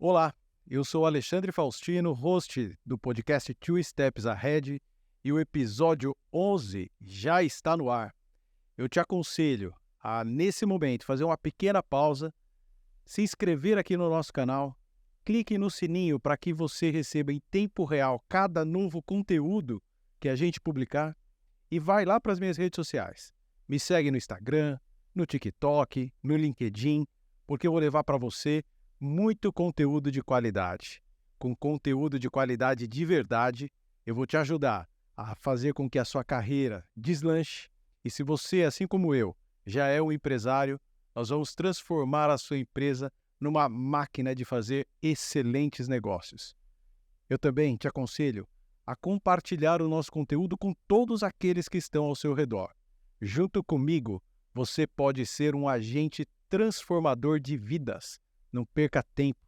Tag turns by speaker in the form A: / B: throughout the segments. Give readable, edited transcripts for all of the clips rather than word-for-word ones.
A: Olá, eu sou Alexandre Faustino, host do podcast Two Steps Ahead, e o episódio 11 já está no ar. Eu te aconselho a, nesse momento, fazer uma pequena pausa, se inscrever aqui no nosso canal, clique no sininho para que você receba em tempo real cada novo conteúdo que a gente publicar e vai lá para as minhas redes sociais. Me segue no Instagram, no TikTok, no LinkedIn, porque eu vou levar para você muito conteúdo de qualidade. Com conteúdo de qualidade de verdade, eu vou te ajudar a fazer com que a sua carreira deslanche. E se você, assim como eu, já é um empresário, nós vamos transformar a sua empresa numa máquina de fazer excelentes negócios. Eu também te aconselho a compartilhar o nosso conteúdo com todos aqueles que estão ao seu redor. Junto comigo, você pode ser um agente transformador de vidas. Não perca tempo,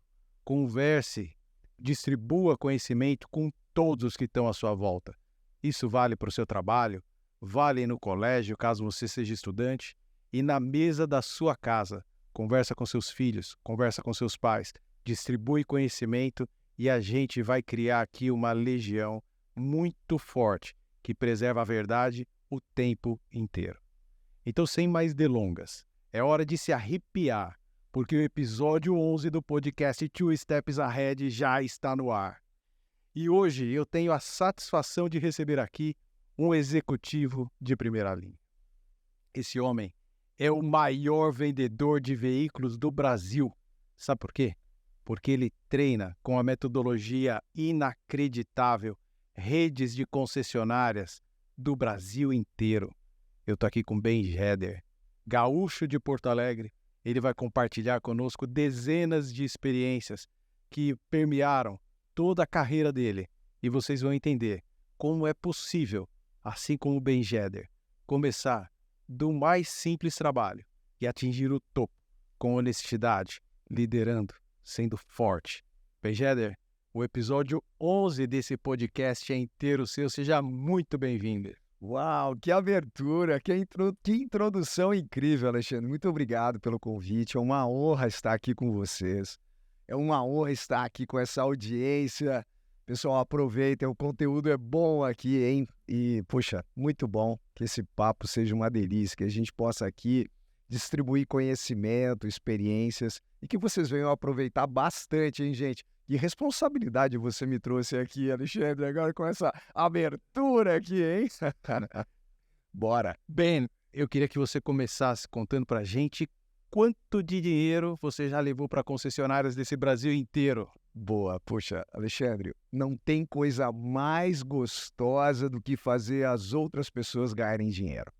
A: converse, distribua conhecimento com todos os que estão à sua volta. Isso vale para o seu trabalho, vale no colégio, caso você seja estudante, e na mesa da sua casa. Conversa com seus filhos, conversa com seus pais, distribui conhecimento e a gente vai criar aqui uma legião muito forte que preserva a verdade o tempo inteiro. Então, sem mais delongas, é hora de se arrepiar, porque o episódio 11 do podcast Two Steps Ahead já está no ar. E hoje eu tenho a satisfação de receber aqui um executivo de primeira linha. Esse homem é o maior vendedor de veículos do Brasil. Sabe por quê? Porque ele treina com a metodologia inacreditável redes de concessionárias do Brasil inteiro. Eu estou aqui com Ben Jeder, gaúcho de Porto Alegre. Ele vai compartilhar conosco dezenas de experiências que permearam toda a carreira dele. E vocês vão entender como é possível, assim como o Ben Jeder, começar do mais simples trabalho e atingir o topo com honestidade, liderando, sendo forte. Ben Jeder, o episódio 11 desse podcast é inteiro seu. Seja muito bem-vindo.
B: Uau, que abertura, que introdução incrível, Alexandre. Muito obrigado pelo convite. É uma honra estar aqui com vocês. É uma honra estar aqui com essa audiência. Pessoal, aproveitem, o conteúdo é bom aqui, hein? E, poxa, muito bom que esse papo seja uma delícia, que a gente possa aqui distribuir conhecimento, experiências e que vocês venham aproveitar bastante, hein, gente? Que responsabilidade você me trouxe aqui, Alexandre, agora com essa abertura aqui, hein? Bora.
A: Ben, eu queria que você começasse contando pra gente quanto de dinheiro você já levou para concessionárias desse Brasil inteiro.
B: Boa, poxa, Alexandre, não tem coisa mais gostosa do que fazer as outras pessoas ganharem dinheiro.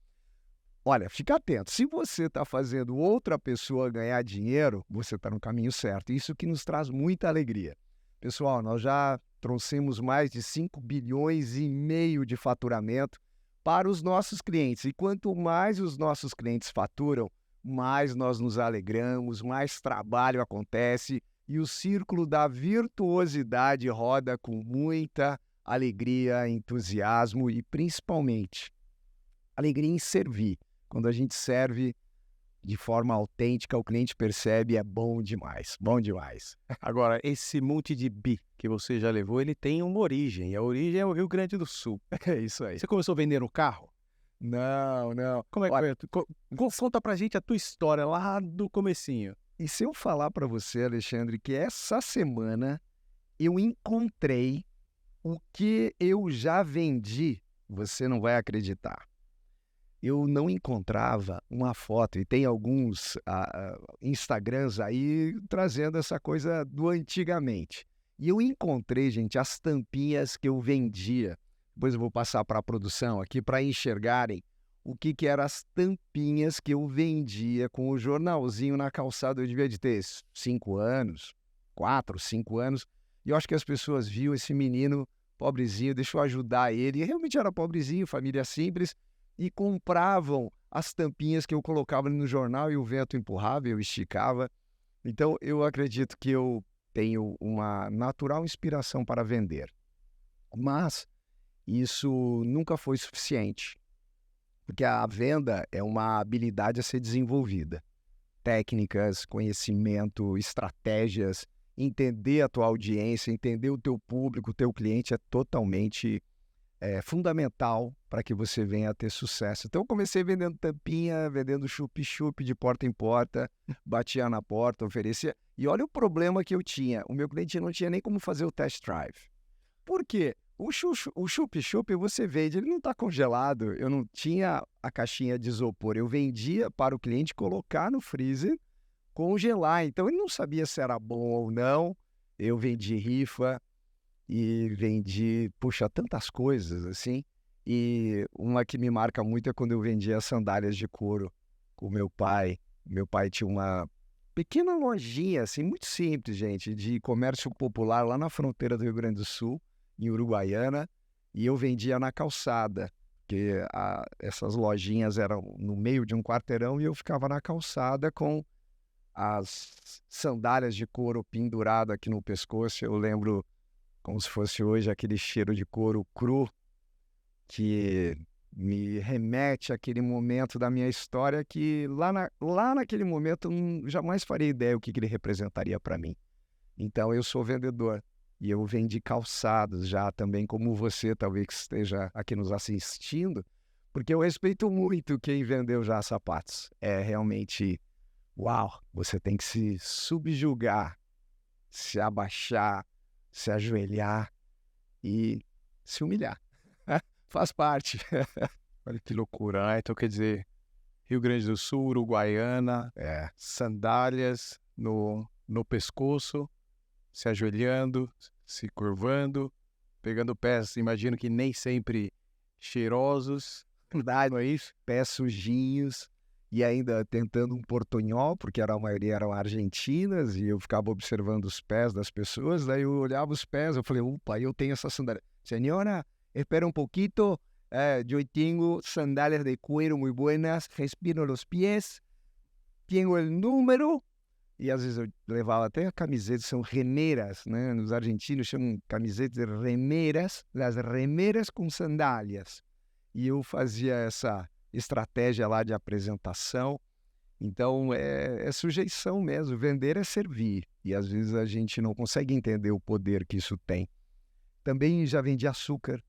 B: Olha, fica atento, se você está fazendo outra pessoa ganhar dinheiro, você está no caminho certo. Isso que nos traz muita alegria. Pessoal, nós já trouxemos mais de 5 bilhões e meio de faturamento para os nossos clientes. E quanto mais os nossos clientes faturam, mais nós nos alegramos, mais trabalho acontece e o círculo da virtuosidade roda com muita alegria, entusiasmo e principalmente alegria em servir. Quando a gente serve de forma autêntica, o cliente percebe, é bom demais, bom demais.
A: Agora, esse monte de bi que você já levou, ele tem uma origem, e a origem é o Rio Grande do Sul.
B: É isso aí.
A: Você começou vendendo carro?
B: Não.
A: Como é que
B: Olha,
A: foi? Conta pra gente a tua história lá do comecinho.
B: E se eu falar para você, Alexandre, que essa semana eu encontrei o que eu já vendi, você não vai acreditar. Eu não encontrava uma foto, e tem alguns Instagrams aí trazendo essa coisa do antigamente. E eu encontrei, gente, as tampinhas que eu vendia. Depois eu vou passar para a produção aqui para enxergarem o que eram as tampinhas que eu vendia com o jornalzinho na calçada. Eu devia de ter 5 anos, 4, 5 anos. E eu acho que as pessoas viam esse menino pobrezinho, deixa eu ajudar ele. E realmente era pobrezinho, família simples. E compravam as tampinhas que eu colocava no jornal e o vento empurrava, eu esticava. Então, eu acredito que eu tenho uma natural inspiração para vender. Mas isso nunca foi suficiente, porque a venda é uma habilidade a ser desenvolvida. Técnicas, conhecimento, estratégias entender a tua audiência, entender o teu público, o teu cliente é totalmente fundamental para que você venha a ter sucesso. Então eu comecei vendendo tampinha, vendendo chup-chup de porta em porta, batia na porta, oferecia. E olha o problema que eu tinha. O meu cliente não tinha nem como fazer o test drive. Por quê? O chup-chup você vende, ele não está congelado. Eu não tinha a caixinha de isopor. Eu vendia para o cliente colocar no freezer, congelar. Então ele não sabia se era bom ou não. Eu vendi rifa e vendi, puxa, tantas coisas assim. E uma que me marca muito é quando eu vendia sandálias de couro com meu pai. Meu pai tinha uma pequena lojinha, assim, muito simples, gente, de comércio popular lá na fronteira do Rio Grande do Sul, em Uruguaiana, e eu vendia na calçada, porque essas lojinhas eram no meio de um quarteirão e eu ficava na calçada com as sandálias de couro pendurado aqui no pescoço. Eu lembro como se fosse hoje aquele cheiro de couro cru que me remete àquele momento da minha história que lá naquele momento eu jamais faria ideia o que ele representaria para mim. Então eu sou vendedor e eu vendi calçados já também, como você talvez esteja aqui nos assistindo, porque eu respeito muito quem vendeu já sapatos. É realmente, uau, você tem que se subjugar, se abaixar, se ajoelhar e se humilhar. Faz parte.
A: Olha que loucura, né? Então quer dizer, Rio Grande do Sul, Uruguaiana, sandálias no pescoço, se ajoelhando, se curvando, pegando pés, imagino que nem sempre cheirosos,
B: Não é isso? Pés sujinhos e ainda tentando um portunhol, porque a maioria eram argentinas e eu ficava observando os pés das pessoas, daí eu olhava os pés, eu falei, opa, eu tenho essa sandália. Senhora, espera um pouquito, eu tenho sandálias de cuero muito buenas, respiro os pés, tenho o número, e às vezes eu levava até camisetas, são remeras, né? Os argentinos chamam camisetas de remeras, as remeras com sandálias. E eu fazia essa estratégia lá de apresentação. Então é sujeição mesmo, vender é servir. E às vezes a gente não consegue entender o poder que isso tem. Também já vendi açúcar,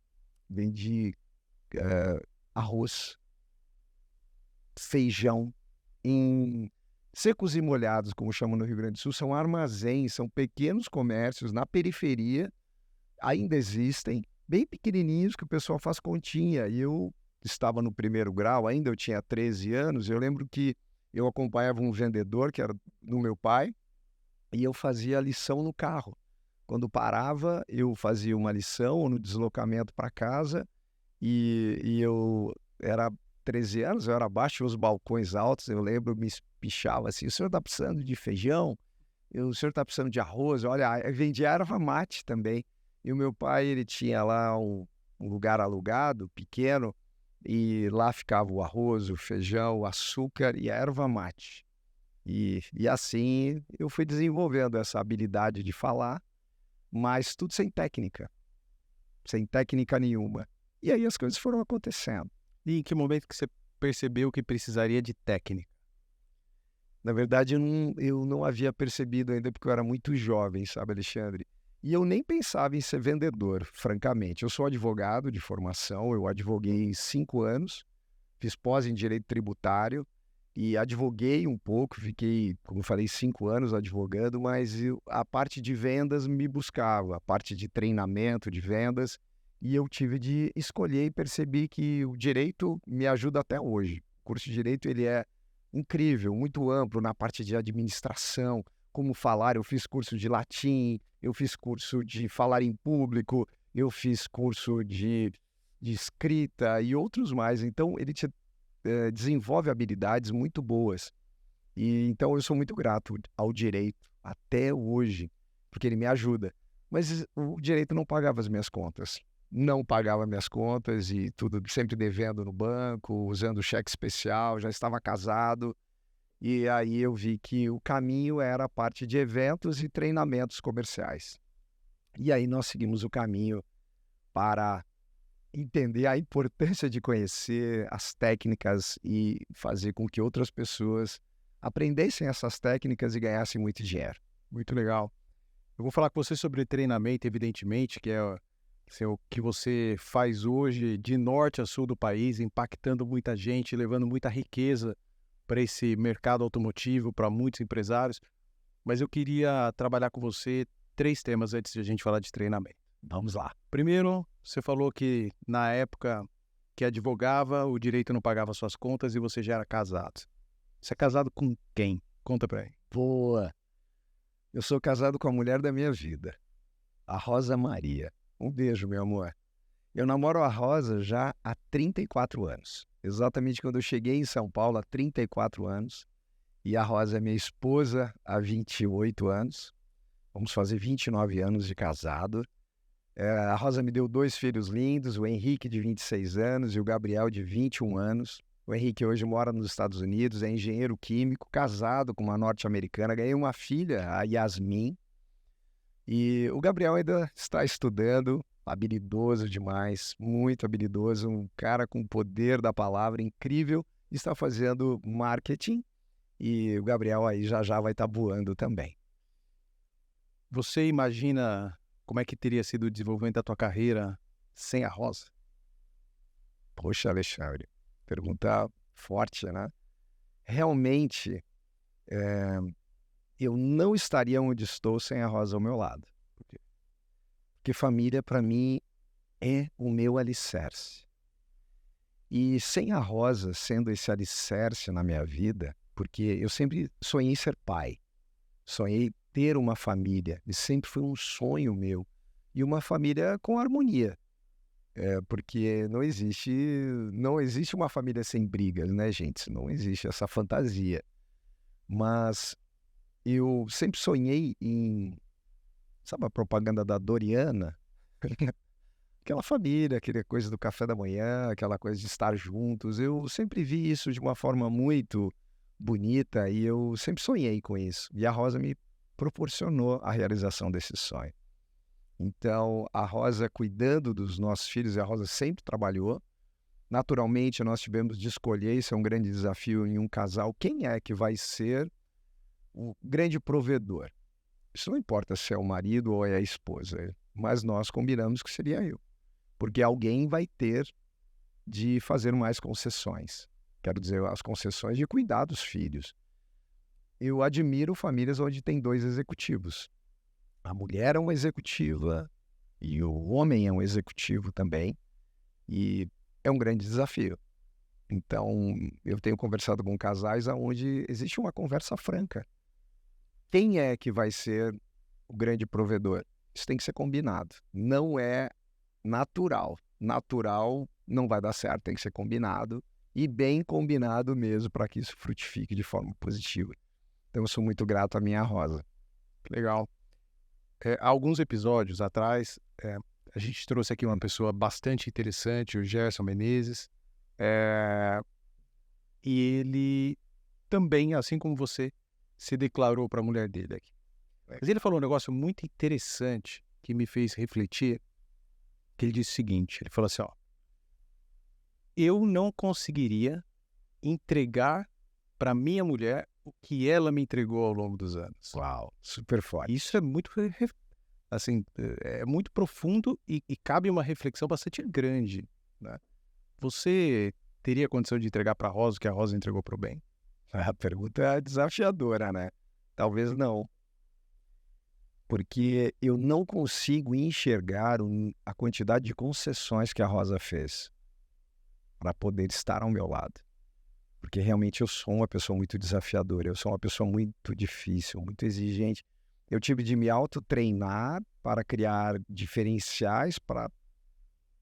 B: vendi arroz, feijão, em secos e molhados, como chamam no Rio Grande do Sul, são armazéns, são pequenos comércios na periferia, ainda existem, bem pequenininhos que o pessoal faz continha. E eu estava no primeiro grau ainda, eu tinha 13 anos, eu lembro que eu acompanhava um vendedor, que era do meu pai, e eu fazia a lição no carro. Quando parava, eu fazia uma lição no deslocamento para casa, e eu era 13 anos, eu era baixo, os balcões altos, eu lembro, me espichava assim, o senhor está precisando de feijão? O senhor está precisando de arroz? Olha, eu vendia erva mate também. E o meu pai, ele tinha lá um lugar alugado, pequeno, e lá ficava o arroz, o feijão, o açúcar e a erva mate. E assim eu fui desenvolvendo essa habilidade de falar, mas tudo sem técnica nenhuma. E aí as coisas foram acontecendo.
A: E em que momento que você percebeu que precisaria de técnica?
B: Na verdade, eu não havia percebido ainda porque eu era muito jovem, sabe, Alexandre? E eu nem pensava em ser vendedor, francamente. Eu sou advogado de formação, eu advoguei 5 anos, fiz pós em Direito Tributário e advoguei um pouco, fiquei, como eu falei, 5 anos advogando, mas a parte de vendas me buscava, a parte de treinamento de vendas, e eu tive de escolher e percebi que o direito me ajuda até hoje. O curso de direito, ele é incrível, muito amplo na parte de administração, como falar. Eu fiz curso de latim, eu fiz curso de falar em público, eu fiz curso de escrita e outros mais. Então, ele te desenvolve habilidades muito boas. E então eu sou muito grato ao direito até hoje, porque ele me ajuda. Mas o direito não pagava as minhas contas. Não pagava minhas contas e tudo, sempre devendo no banco, usando cheque especial, já estava casado. E aí eu vi que o caminho era a parte de eventos e treinamentos comerciais. E aí nós seguimos o caminho para entender a importância de conhecer as técnicas e fazer com que outras pessoas aprendessem essas técnicas e ganhassem muito dinheiro.
A: Muito legal. Eu vou falar com você sobre treinamento, evidentemente, que é assim, o que você faz hoje de norte a sul do país, impactando muita gente, levando muita riqueza para esse mercado automotivo, para muitos empresários. Mas eu queria trabalhar com você 3 temas antes de a gente falar de treinamento.
B: Vamos lá.
A: Primeiro, você falou que na época que advogava, o direito não pagava suas contas e você já era casado. Você é casado com quem? Conta pra mim.
B: Boa. Eu sou casado com a mulher da minha vida, a Rosa Maria. Um beijo, meu amor. Eu namoro a Rosa já há 34 anos. Exatamente quando eu cheguei em São Paulo, há 34 anos. E a Rosa é minha esposa há 28 anos. Vamos fazer 29 anos de casado. A Rosa me deu 2 filhos lindos, o Henrique, de 26 anos, e o Gabriel, de 21 anos. O Henrique hoje mora nos Estados Unidos, é engenheiro químico, casado com uma norte-americana. Ganhei uma filha, a Yasmin. E o Gabriel ainda está estudando, habilidoso demais, muito habilidoso, um cara com poder da palavra incrível. Está fazendo marketing e o Gabriel aí já vai estar voando também.
A: Você imagina como é que teria sido o desenvolvimento da tua carreira sem a Rosa?
B: Poxa, Alexandre, pergunta forte, né? Realmente, eu não estaria onde estou sem a Rosa ao meu lado. Porque família, para mim, é o meu alicerce. E sem a Rosa sendo esse alicerce na minha vida, porque eu sempre sonhei ser pai, sonhei ter uma família, e sempre foi um sonho meu, e uma família com harmonia. Porque não existe uma família sem brigas, né, gente? Não existe essa fantasia. Mas eu sempre sonhei em, sabe a propaganda da Doriana? Aquela família, aquela coisa do café da manhã, aquela coisa de estar juntos. Eu sempre vi isso de uma forma muito bonita e eu sempre sonhei com isso. E a Rosa me proporcionou a realização desse sonho. Então, a Rosa cuidando dos nossos filhos, e a Rosa sempre trabalhou. Naturalmente, nós tivemos de escolher, isso é um grande desafio em um casal, quem é que vai ser o grande provedor. Isso não importa se é o marido ou é a esposa, mas nós combinamos que seria eu. Porque alguém vai ter de fazer mais concessões. Quero dizer, as concessões de cuidar dos filhos. Eu admiro famílias onde tem 2 executivos. A mulher é uma executiva e o homem é um executivo também. E é um grande desafio. Então, eu tenho conversado com casais onde existe uma conversa franca. Quem é que vai ser o grande provedor? Isso tem que ser combinado. Não é natural. Natural não vai dar certo, tem que ser combinado. E bem combinado mesmo para que isso frutifique de forma positiva. Então, eu sou muito grato à minha Rosa.
A: Legal. Há alguns episódios atrás, a gente trouxe aqui uma pessoa bastante interessante, o Gerson Menezes, e ele também, assim como você, se declarou para a mulher dele aqui. Mas ele falou um negócio muito interessante que me fez refletir, que ele disse o seguinte, ele falou assim, ó, eu não conseguiria entregar para minha mulher o que ela me entregou ao longo dos anos.
B: Uau, super forte.
A: Isso é muito, assim, é muito profundo e cabe uma reflexão bastante grande, né? Você teria condição de entregar para a Rosa o que a Rosa entregou para o Ben?
B: A pergunta é desafiadora, né? Talvez não. Porque eu não consigo enxergar a quantidade de concessões que a Rosa fez para poder estar ao meu lado. Porque realmente eu sou uma pessoa muito desafiadora, eu sou uma pessoa muito difícil, muito exigente. Eu tive de me autotreinar para criar diferenciais, para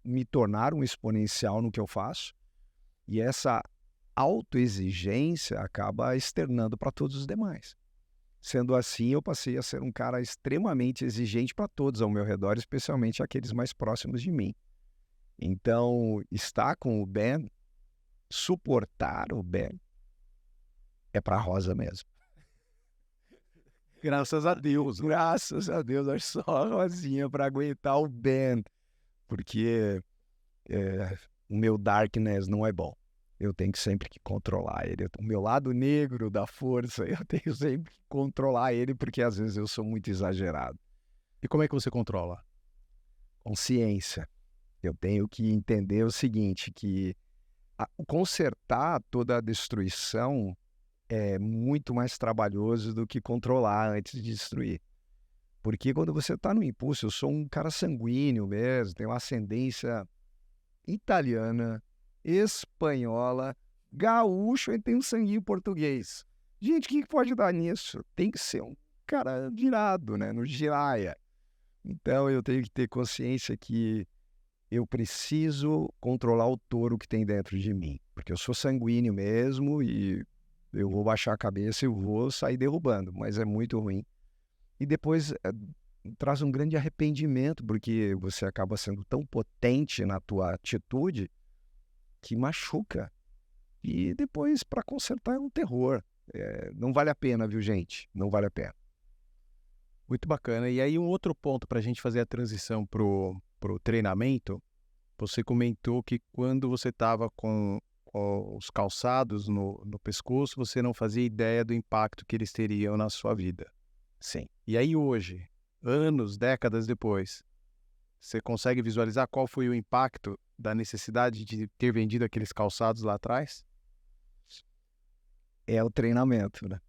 B: me tornar um exponencial no que eu faço. E essa autoexigência acaba externando para todos os demais. Sendo assim, eu passei a ser um cara extremamente exigente para todos ao meu redor, especialmente aqueles mais próximos de mim. Então, estar com o Ben, suportar o Ben, é para a Rosa mesmo.
A: Graças a Deus.
B: Graças a Deus, é só a Rosinha para aguentar o Ben, porque o meu darkness não é bom. Eu tenho que sempre que controlar ele. O meu lado negro da força, eu tenho sempre que controlar ele, porque às vezes eu sou muito exagerado.
A: E como é que você controla?
B: Consciência. Eu tenho que entender o seguinte, que consertar toda a destruição é muito mais trabalhoso do que controlar antes de destruir. Porque quando você está no impulso, eu sou um cara sanguíneo mesmo, tenho uma ascendência italiana, espanhola, gaúcho e tem um sanguinho português. Gente, o que pode dar nisso? Tem que ser um cara virado, né? No giraia. Então eu tenho que ter consciência que eu preciso controlar o touro que tem dentro de mim. Porque eu sou sanguíneo mesmo e eu vou baixar a cabeça e vou sair derrubando, mas é muito ruim. E depois traz um grande arrependimento, porque você acaba sendo tão potente na tua atitude que machuca. E depois, para consertar, é um terror. Não vale a pena, viu, gente? Não vale a pena.
A: Muito bacana. E aí um outro ponto para a gente fazer a transição pro treinamento, você comentou que quando você estava com os calçados no pescoço, você não fazia ideia do impacto que eles teriam na sua vida.
B: Sim.
A: E aí hoje, anos, décadas depois, você consegue visualizar qual foi o impacto da necessidade de ter vendido aqueles calçados lá atrás?
B: É o treinamento, né?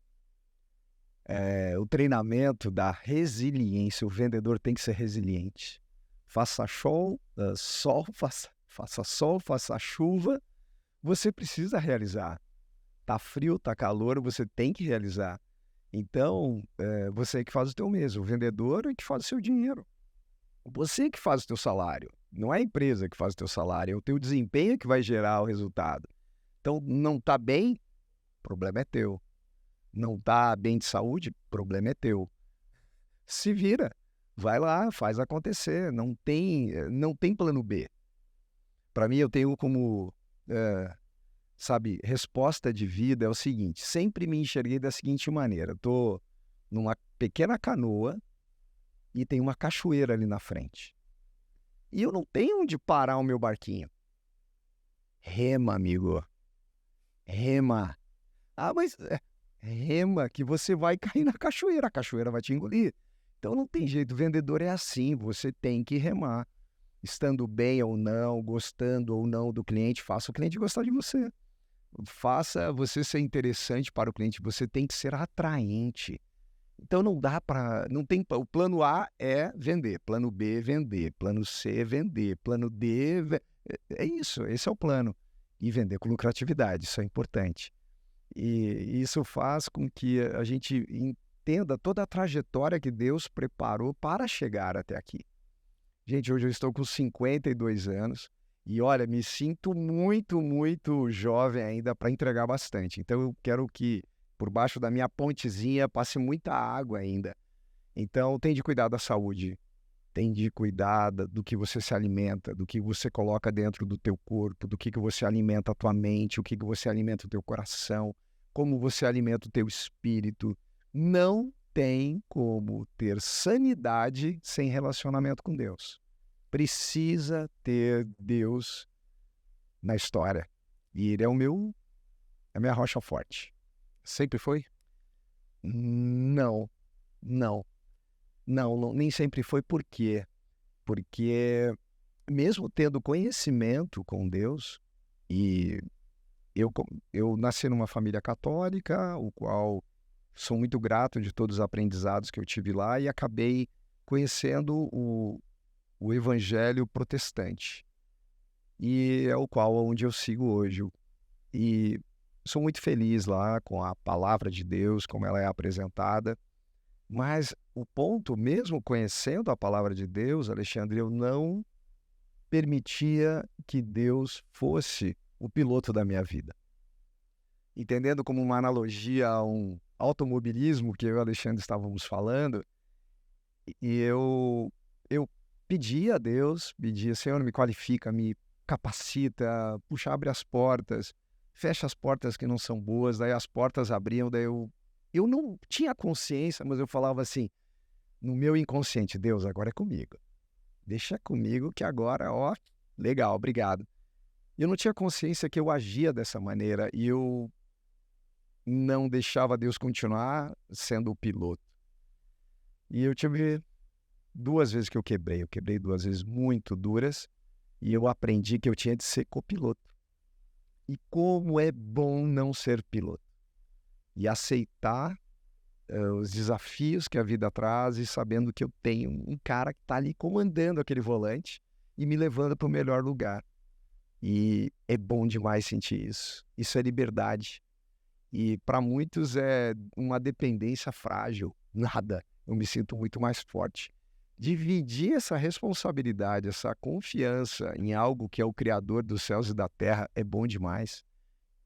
B: O treinamento da resiliência. O vendedor tem que ser resiliente. Faça sol, faça sol, faça chuva, você precisa realizar. Tá frio, tá calor, você tem que realizar. Então, você é que faz o teu mês. O vendedor é que faz o seu dinheiro. Você que faz o teu salário. Não é a empresa que faz o teu salário. É o teu desempenho que vai gerar o resultado. Então, não tá bem? O problema é teu. Não tá bem de saúde? O problema é teu. Se vira. Vai lá, faz acontecer. Não tem plano B. Para mim, eu tenho como... resposta de vida é o seguinte, sempre me enxerguei da seguinte maneira, estou numa pequena canoa e tem uma cachoeira ali na frente. E eu não tenho onde parar o meu barquinho. Rema, amigo. Rema. Mas rema que você vai cair na cachoeira, a cachoeira vai te engolir. Então não tem jeito, o vendedor é assim, você tem que remar. Estando bem ou não, gostando ou não do cliente, faça o cliente gostar de você. Faça você ser interessante para o cliente, você tem que ser atraente. Então não dá para, não tem, o plano A é vender, plano B vender, plano C vender, plano D, é isso, esse é o plano. E vender com lucratividade, isso é importante. E isso faz com que a gente entenda toda a trajetória que Deus preparou para chegar até aqui. Gente, hoje eu estou com 52 anos. E olha, me sinto muito, muito jovem ainda para entregar bastante. Então eu quero que por baixo da minha pontezinha passe muita água ainda. Então tem de cuidar da saúde, tem de cuidar do que você se alimenta, do que você coloca dentro do teu corpo, do que você alimenta a tua mente, o que você alimenta o teu coração, como você alimenta o teu espírito. Não tem como ter sanidade sem relacionamento com Deus. Precisa ter Deus na história. E ele é a minha rocha forte.
A: Sempre foi?
B: Não, nem sempre foi. Por quê? Porque mesmo tendo conhecimento com Deus, e eu nasci numa família católica, o qual sou muito grato de todos os aprendizados que eu tive lá, e acabei conhecendo o evangelho protestante, e é o qual onde eu sigo hoje. E sou muito feliz lá com a palavra de Deus, como ela é apresentada. Mas o ponto, mesmo conhecendo a palavra de Deus, Alexandre, eu não permitia que Deus fosse o piloto da minha vida. Entendendo como uma analogia a um automobilismo que eu e o Alexandre estávamos falando, e eu pedia a Deus, Senhor, me qualifica, me capacita, puxa, abre as portas, fecha as portas que não são boas, daí as portas abriam, daí eu não tinha consciência, mas eu falava assim, no meu inconsciente, Deus, agora é comigo. Deixa comigo que agora, legal, obrigado. E eu não tinha consciência que eu agia dessa maneira e eu não deixava Deus continuar sendo o piloto. E eu tive 2 vezes que eu quebrei 2 vezes muito duras, e eu aprendi que eu tinha de ser copiloto. E como é bom não ser piloto. E aceitar os desafios que a vida traz e sabendo que eu tenho um cara que está ali comandando aquele volante e me levando para o melhor lugar. E é bom demais sentir isso. Isso é liberdade. E para muitos é uma dependência frágil. Nada. Eu me sinto muito mais forte. Dividir essa responsabilidade, essa confiança em algo que é o Criador dos céus e da terra é bom demais.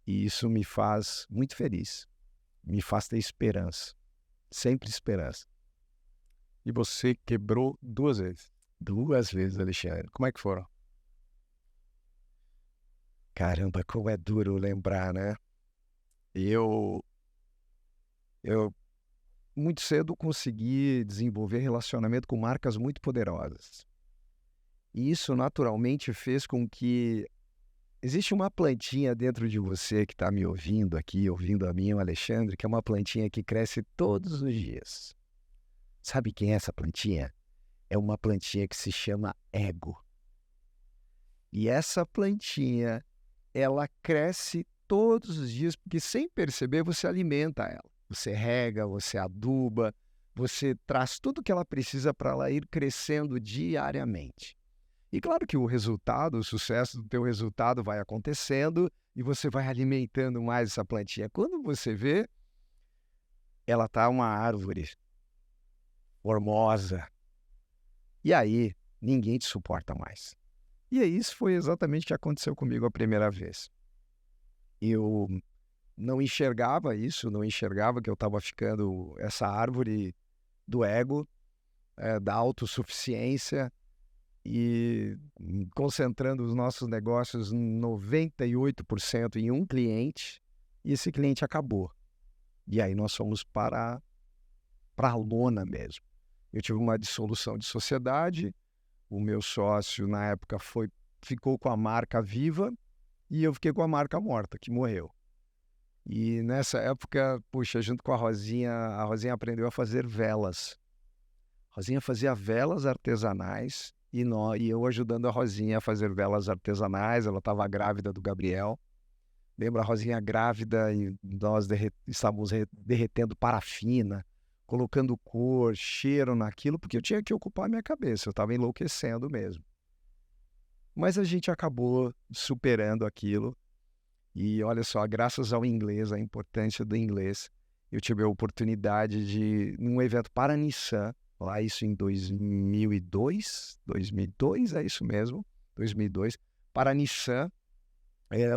B: E isso me faz muito feliz. Me faz ter esperança. Sempre esperança.
A: E você quebrou 2 vezes.
B: 2 vezes, Alexandre.
A: Como é que foram?
B: Caramba, como é duro lembrar, né? Eu muito cedo consegui desenvolver relacionamento com marcas muito poderosas. E isso naturalmente fez com que existe uma plantinha dentro de você que está me ouvindo aqui, ouvindo a mim, o Alexandre, que é uma plantinha que cresce todos os dias. Sabe quem é essa plantinha? É uma plantinha que se chama ego. E essa plantinha, ela cresce todos os dias, porque sem perceber você alimenta ela. Você rega, você aduba, você traz tudo que ela precisa para ela ir crescendo diariamente. E claro que o resultado, o sucesso do teu resultado vai acontecendo e você vai alimentando mais essa plantinha. Quando você vê, ela está uma árvore formosa. E aí, ninguém te suporta mais. E isso foi exatamente o que aconteceu comigo a primeira vez. Eu não enxergava isso, não enxergava que eu estava ficando essa árvore do ego, da autossuficiência e concentrando os nossos negócios 98% em um cliente, e esse cliente acabou. E aí nós fomos para a lona mesmo. Eu tive uma dissolução de sociedade, o meu sócio na época ficou com a marca viva e eu fiquei com a marca morta, que morreu. E nessa época, puxa, junto com a Rosinha aprendeu a fazer velas. A Rosinha fazia velas artesanais e eu ajudando a Rosinha a fazer velas artesanais. Ela estava grávida do Gabriel. Lembra a Rosinha grávida e nós estávamos derretendo parafina, colocando cor, cheiro naquilo, porque eu tinha que ocupar a minha cabeça, eu estava enlouquecendo mesmo. Mas a gente acabou superando aquilo. E olha só, graças ao inglês, a importância do inglês, eu tive a oportunidade de, num evento para a Nissan, lá isso em 2002, é isso mesmo, 2002, para a Nissan,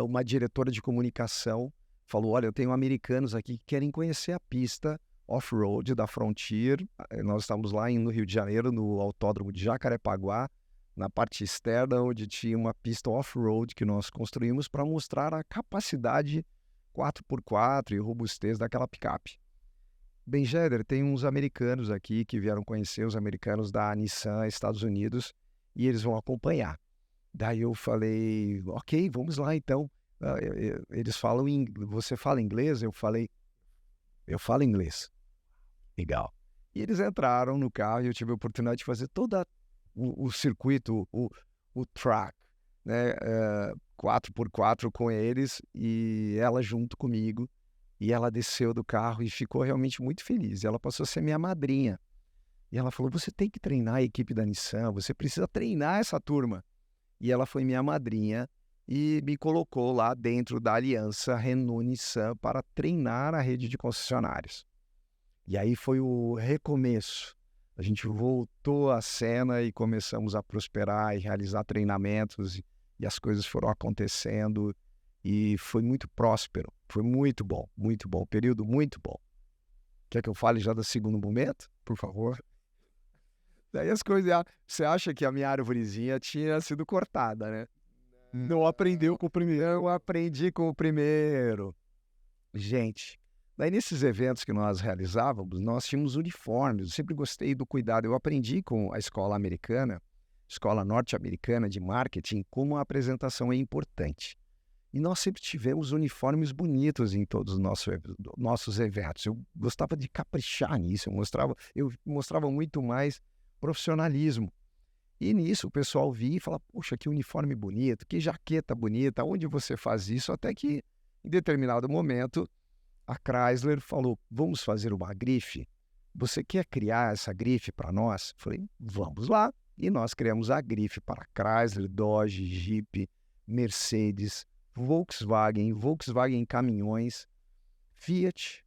B: uma diretora de comunicação falou, olha, eu tenho americanos aqui que querem conhecer a pista off-road da Frontier. Nós estamos lá no Rio de Janeiro, no autódromo de Jacarepaguá, na parte externa, onde tinha uma pista off-road que nós construímos para mostrar a capacidade 4x4 e robustez daquela picape. Bem, Jéder, tem uns americanos aqui que vieram conhecer, os americanos da Nissan, Estados Unidos, e eles vão acompanhar. Daí eu falei, ok, vamos lá então. Eles falam, você fala inglês? Eu falo inglês. Legal. E eles entraram no carro e eu tive a oportunidade de fazer todo o circuito, o track, né, 4x4 com eles e ela junto comigo. E ela desceu do carro e ficou realmente muito feliz. E ela passou a ser minha madrinha. E ela falou, você tem que treinar a equipe da Nissan, você precisa treinar essa turma. E ela foi minha madrinha e me colocou lá dentro da aliança Renault-Nissan para treinar a rede de concessionários. E aí foi o recomeço. A gente voltou à cena e começamos a prosperar e realizar treinamentos e as coisas foram acontecendo e foi muito próspero, foi muito bom, período muito bom. Quer que eu fale já do segundo momento, por favor? Daí as coisas, você acha que a minha arvorezinha tinha sido cortada, né?
A: Não aprendeu com o primeiro.
B: Eu aprendi com o primeiro. Gente, daí nesses eventos que nós realizávamos, nós tínhamos uniformes. Eu sempre gostei do cuidado. Eu aprendi com a escola americana, escola norte-americana de marketing, como a apresentação é importante. E nós sempre tivemos uniformes bonitos em todos os nossos eventos. Eu gostava de caprichar nisso. Eu mostrava muito mais profissionalismo. E nisso o pessoal via e fala, puxa, que uniforme bonito, que jaqueta bonita, onde você faz isso? Até que, em determinado momento, a Chrysler falou, vamos fazer uma grife? Você quer criar essa grife para nós? Falei, vamos lá. E nós criamos a grife para Chrysler, Dodge, Jeep, Mercedes, Volkswagen Caminhões, Fiat.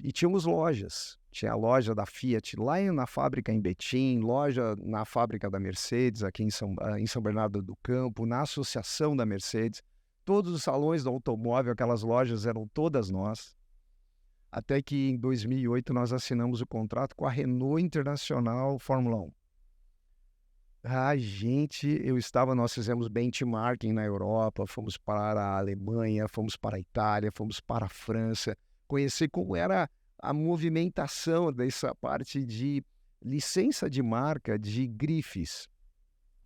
B: E tínhamos lojas. Tinha a loja da Fiat lá na fábrica em Betim, loja na fábrica da Mercedes aqui em São Bernardo do Campo, na associação da Mercedes. Todos os salões do automóvel, aquelas lojas eram todas nós. Até que em 2008 nós assinamos o contrato com a Renault Internacional Fórmula 1. Nós fizemos benchmarking na Europa, fomos para a Alemanha, fomos para a Itália, fomos para a França, conhecer como era a movimentação dessa parte de licença de marca de grifes.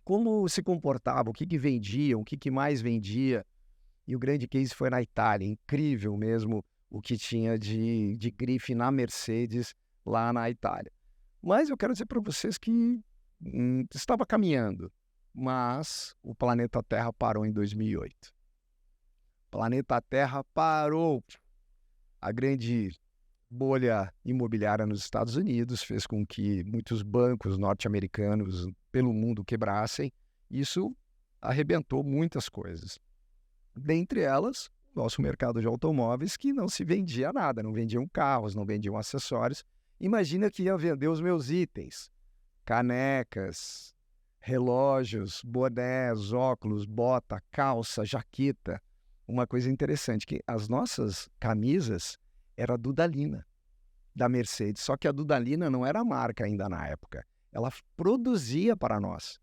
B: Como se comportava, o que vendiam, o que mais vendia. E o grande case foi na Itália, incrível mesmo o que tinha de grife na Mercedes lá na Itália. Mas eu quero dizer para vocês que estava caminhando, mas o planeta Terra parou em 2008. O planeta Terra parou. A grande bolha imobiliária nos Estados Unidos fez com que muitos bancos norte-americanos pelo mundo quebrassem. Isso arrebentou muitas coisas. Dentre elas, nosso mercado de automóveis, que não se vendia nada, não vendiam carros, não vendiam acessórios. Imagina que ia vender os meus itens, canecas, relógios, bonés, óculos, bota, calça, jaqueta. Uma coisa interessante, que as nossas camisas era Dudalina, da Mercedes, só que a Dudalina não era marca ainda na época, ela produzia para nós.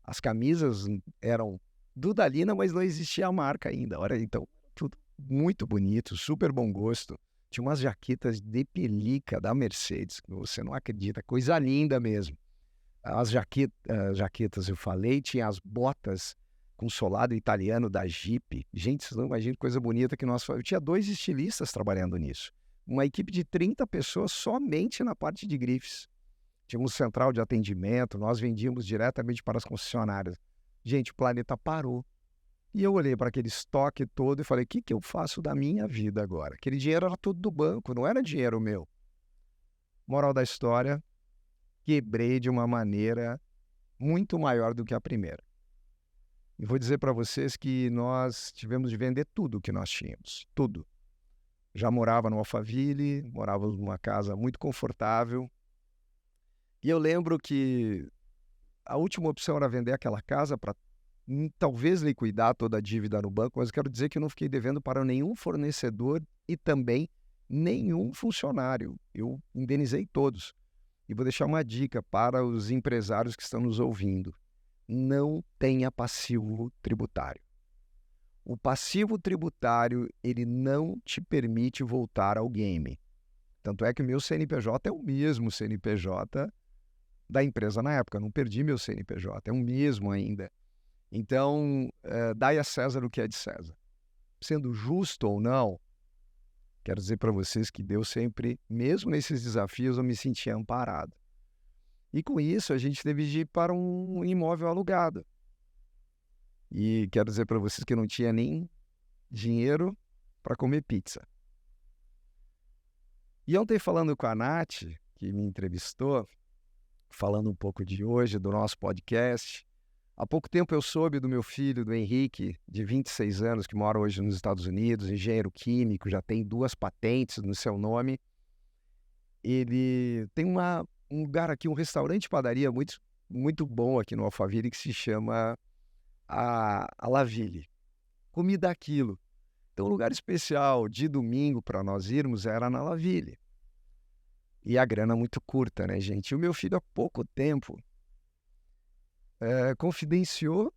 B: As camisas eram Dudalina, mas não existia a marca ainda. Olha, então, tudo muito bonito, super bom gosto. Tinha umas jaquetas de pelica da Mercedes, você não acredita, coisa linda mesmo. As jaquetas eu falei, tinha as botas com solado italiano da Jeep. Gente, vocês não imaginam que coisa bonita que nós fazíamos. Eu tinha 2 estilistas trabalhando nisso. Uma equipe de 30 pessoas somente na parte de grifes. Tínhamos central de atendimento, nós vendíamos diretamente para as concessionárias. Gente, o planeta parou. E eu olhei para aquele estoque todo e falei, o que eu faço da minha vida agora? Aquele dinheiro era todo do banco, não era dinheiro meu. Moral da história, quebrei de uma maneira muito maior do que a primeira. E vou dizer para vocês que nós tivemos de vender tudo que nós tínhamos, tudo. Já morava no Alphaville, morávamos numa casa muito confortável. E eu lembro que a última opção era vender aquela casa para talvez liquidar toda a dívida no banco, mas eu quero dizer que eu não fiquei devendo para nenhum fornecedor e também nenhum funcionário. Eu indenizei todos. E vou deixar uma dica para os empresários que estão nos ouvindo. Não tenha passivo tributário. O passivo tributário, ele não te permite voltar ao game. Tanto é que o meu CNPJ é o mesmo CNPJ da empresa na época. Eu não perdi meu CNPJ, é o mesmo ainda. Então, dai a César o que é de César. Sendo justo ou não, quero dizer para vocês que Deus sempre, mesmo nesses desafios, eu me sentia amparado. E com isso, a gente teve de ir para um imóvel alugado. E quero dizer para vocês que eu não tinha nem dinheiro para comer pizza. E ontem, falando com a Nath, que me entrevistou, falando um pouco de hoje, do nosso podcast, há pouco tempo eu soube do meu filho, do Henrique, de 26 anos, que mora hoje nos Estados Unidos, engenheiro químico, já tem 2 patentes no seu nome. Ele tem um lugar aqui, um restaurante padaria muito, muito bom aqui no Alphaville, que se chama a La Ville. Comida aquilo. Então, um lugar especial de domingo para nós irmos era na La Ville. E a grana muito curta, né, gente? E o meu filho, há pouco tempo, confidenciou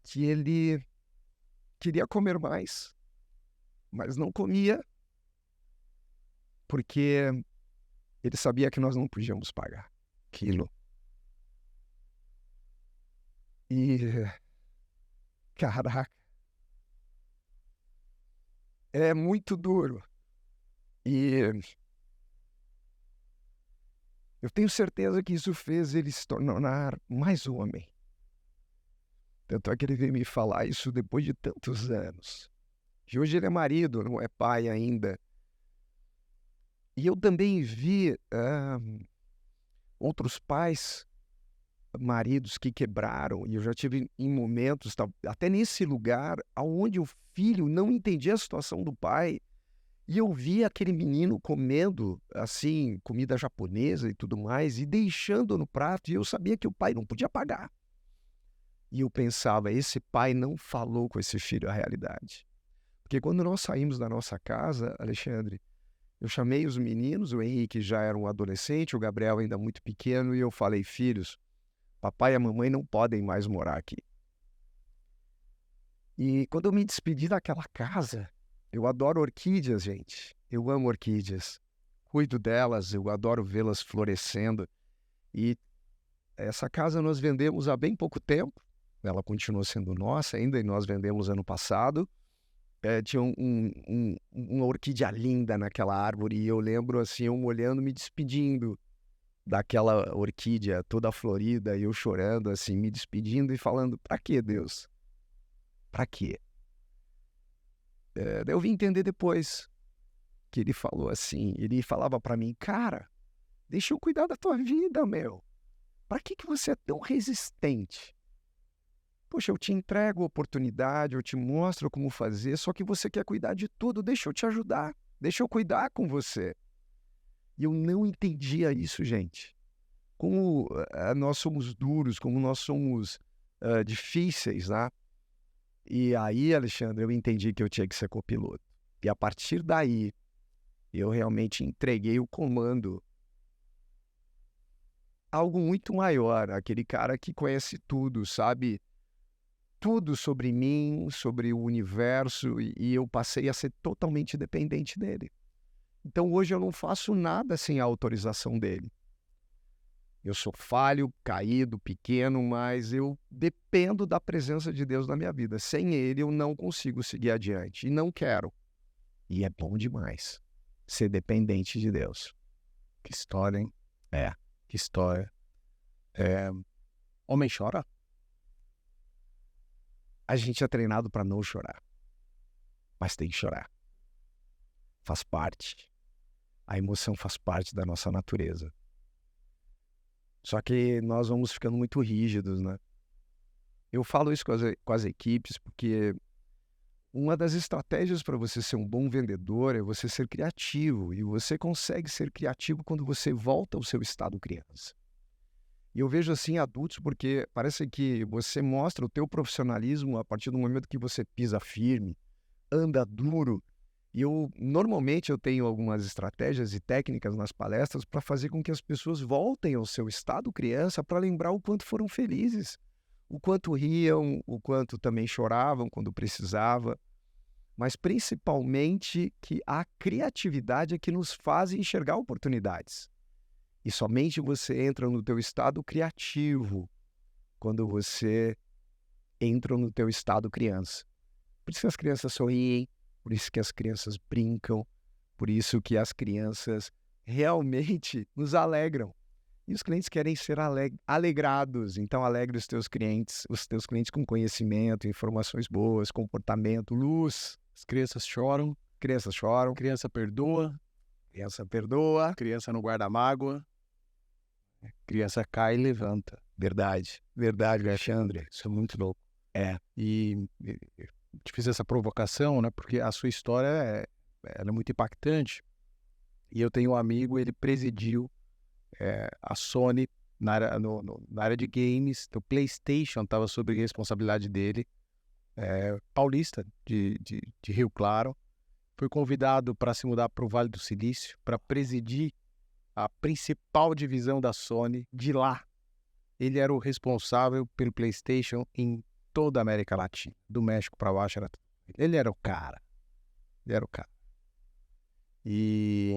B: que ele queria comer mais, mas não comia porque ele sabia que nós não podíamos pagar aquilo. E, caraca, é muito duro. E Eu tenho certeza que isso fez ele se tornar mais homem. Tanto é que ele veio me falar isso depois de tantos anos. E hoje ele é marido, não é pai ainda. E eu também vi outros pais, maridos que quebraram, e eu já tive em momentos, até nesse lugar, onde o filho não entendia a situação do pai, e eu via aquele menino comendo, assim, comida japonesa e tudo mais, e deixando no prato, e eu sabia que o pai não podia pagar. E eu pensava, esse pai não falou com esse filho a realidade. Porque quando nós saímos da nossa casa, Alexandre, eu chamei os meninos, o Henrique já era um adolescente, o Gabriel ainda muito pequeno, e eu falei, filhos, papai e a mamãe não podem mais morar aqui. E quando eu me despedi daquela casa, eu adoro orquídeas, gente. Eu amo orquídeas. Cuido delas, eu adoro vê-las florescendo. E essa casa nós vendemos há bem pouco tempo. Ela continua sendo nossa ainda, e nós vendemos ano passado. Tinha uma orquídea linda naquela árvore, e eu lembro assim, eu olhando, me despedindo daquela orquídea toda florida, e eu chorando assim, me despedindo e falando, pra quê, Deus? Pra quê? Eu vim entender depois que ele falou assim, ele falava pra mim, cara, deixa eu cuidar da tua vida, meu. Pra que você é tão resistente? Poxa, eu te entrego a oportunidade, eu te mostro como fazer, só que você quer cuidar de tudo, deixa eu te ajudar, deixa eu cuidar com você. E eu não entendia isso, gente. Como nós somos duros, como nós somos difíceis, né? E aí, Alexandre, eu entendi que eu tinha que ser copiloto. E a partir daí, eu realmente entreguei o comando a algo muito maior, aquele cara que conhece tudo, sabe? Tudo sobre mim, sobre o universo, e eu passei a ser totalmente dependente dele. Então hoje eu não faço nada sem a autorização dele. Eu sou falho, caído, pequeno, mas eu dependo da presença de Deus na minha vida. Sem ele eu não consigo seguir adiante, e não quero. E é bom demais ser dependente de Deus.
A: Que história, hein?
B: É.
A: Que história. Homem chora?
B: A gente é treinado para não chorar, mas tem que chorar. Faz parte. A emoção faz parte da nossa natureza. Só que nós vamos ficando muito rígidos, né? Eu falo isso com as equipes porque uma das estratégias para você ser um bom vendedor é você ser criativo. E você consegue ser criativo quando você volta ao seu estado criança. E eu vejo assim adultos porque parece que você mostra o teu profissionalismo a partir do momento que você pisa firme, anda duro. E normalmente eu tenho algumas estratégias e técnicas nas palestras para fazer com que as pessoas voltem ao seu estado criança para lembrar o quanto foram felizes, o quanto riam, o quanto também choravam quando precisava. Mas principalmente que a criatividade é que nos faz enxergar oportunidades. E somente você entra no teu estado criativo quando você entra no teu estado criança. Por isso que as crianças sorriem, por isso que as crianças brincam, por isso que as crianças realmente nos alegram. E os clientes querem ser alegrados, então alegre os teus clientes com conhecimento, informações boas, comportamento, luz.
A: As crianças choram, criança perdoa, criança não guarda mágoa, criança cai e levanta.
B: Verdade, Alexandre.
A: Isso é muito louco. E te fiz essa provocação, né? Porque a sua história ela é muito impactante. E eu tenho um amigo, ele presidiu a Sony na área de games, o PlayStation estava sob responsabilidade dele, paulista de Rio Claro. Foi convidado para se mudar para o Vale do Silício, para presidir a principal divisão da Sony de lá. Ele era o responsável pelo PlayStation em toda a América Latina, do México para baixo. Ele era o cara. E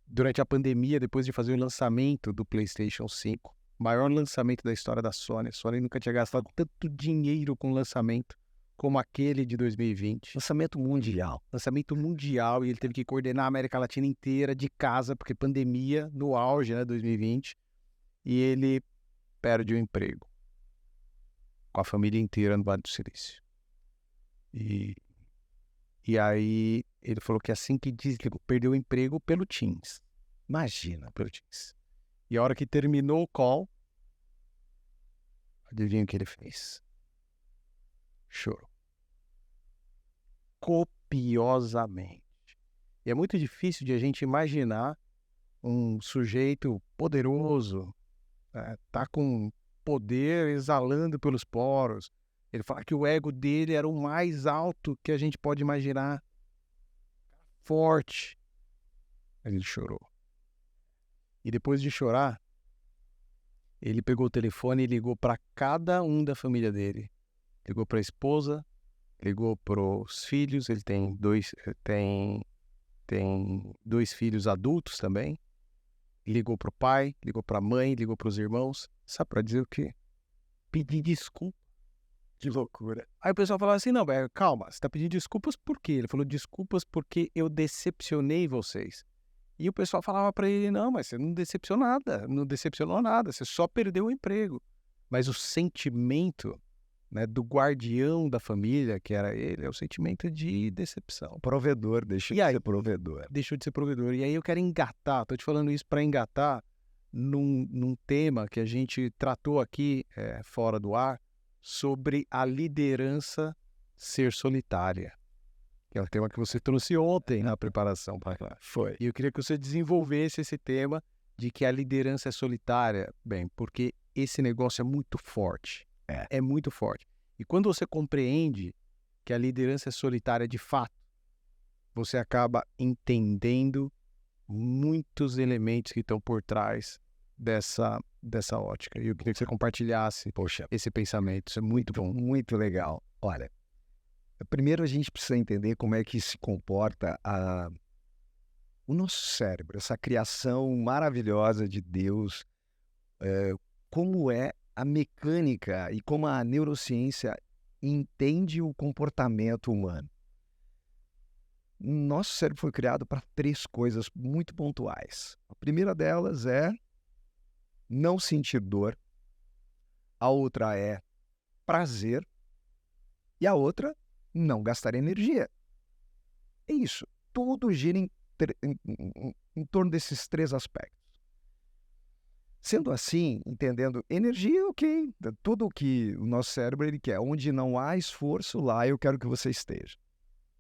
A: durante a pandemia, depois de fazer o lançamento do PlayStation 5, maior lançamento da história da Sony, a Sony nunca tinha gastado tanto dinheiro com lançamento como aquele de 2020.
B: Lançamento mundial.
A: Lançamento mundial, e ele teve que coordenar a América Latina inteira de casa, porque pandemia no auge, né, 2020, e ele perde o emprego com a família inteira no Vale do Silício. E aí ele falou que assim que desligou, perdeu o emprego pelo Teams. Imagina, pelo Teams. E a hora que terminou o call, adivinha o que ele fez? Chorou. Copiosamente. E é muito difícil de a gente imaginar um sujeito poderoso, tá com poder exalando pelos poros. Ele fala que o ego dele era o mais alto que a gente pode imaginar. Forte. Mas ele chorou. E depois de chorar, ele pegou o telefone e ligou para cada um da família dele. Ligou para a esposa, ligou para os filhos. Ele tem dois filhos adultos também. Ligou para o pai, ligou para a mãe, ligou para os irmãos. Sabe para dizer o quê? Pedir desculpa. Que loucura. Aí o pessoal falava assim, não, calma, você está pedindo desculpas por quê? Ele falou, desculpas porque eu decepcionei vocês. E o pessoal falava para ele, não, mas você não decepcionou nada, você só perdeu o emprego. Mas o sentimento, né, do guardião da família, que era ele, é o sentimento de decepção.
B: Provedor, deixou de ser provedor.
A: Deixou de ser provedor. E aí eu quero engatar, tô te falando isso para engatar num tema que a gente tratou aqui fora do ar, sobre a liderança ser solitária. Que é um tema que você trouxe ontem na preparação para cá.
B: Foi.
A: E eu queria que você desenvolvesse esse tema de que a liderança é solitária, porque esse negócio é muito forte. É muito forte. E quando você compreende que a liderança é solitária de fato, você acaba entendendo muitos elementos que estão por trás dessa ótica. E eu queria que você compartilhasse esse pensamento. Isso é muito bom.
B: Muito legal. Olha, primeiro a gente precisa entender como é que se comporta o nosso cérebro, essa criação maravilhosa de Deus, como é a mecânica e como a neurociência entende o comportamento humano. Nosso cérebro foi criado para 3 coisas muito pontuais. A primeira delas é não sentir dor, a outra é prazer e a outra, não gastar energia. É isso. Tudo gira em torno desses 3 aspectos. Sendo assim, entendendo energia, ok. Tudo o que o nosso cérebro ele quer. Onde não há esforço, lá eu quero que você esteja.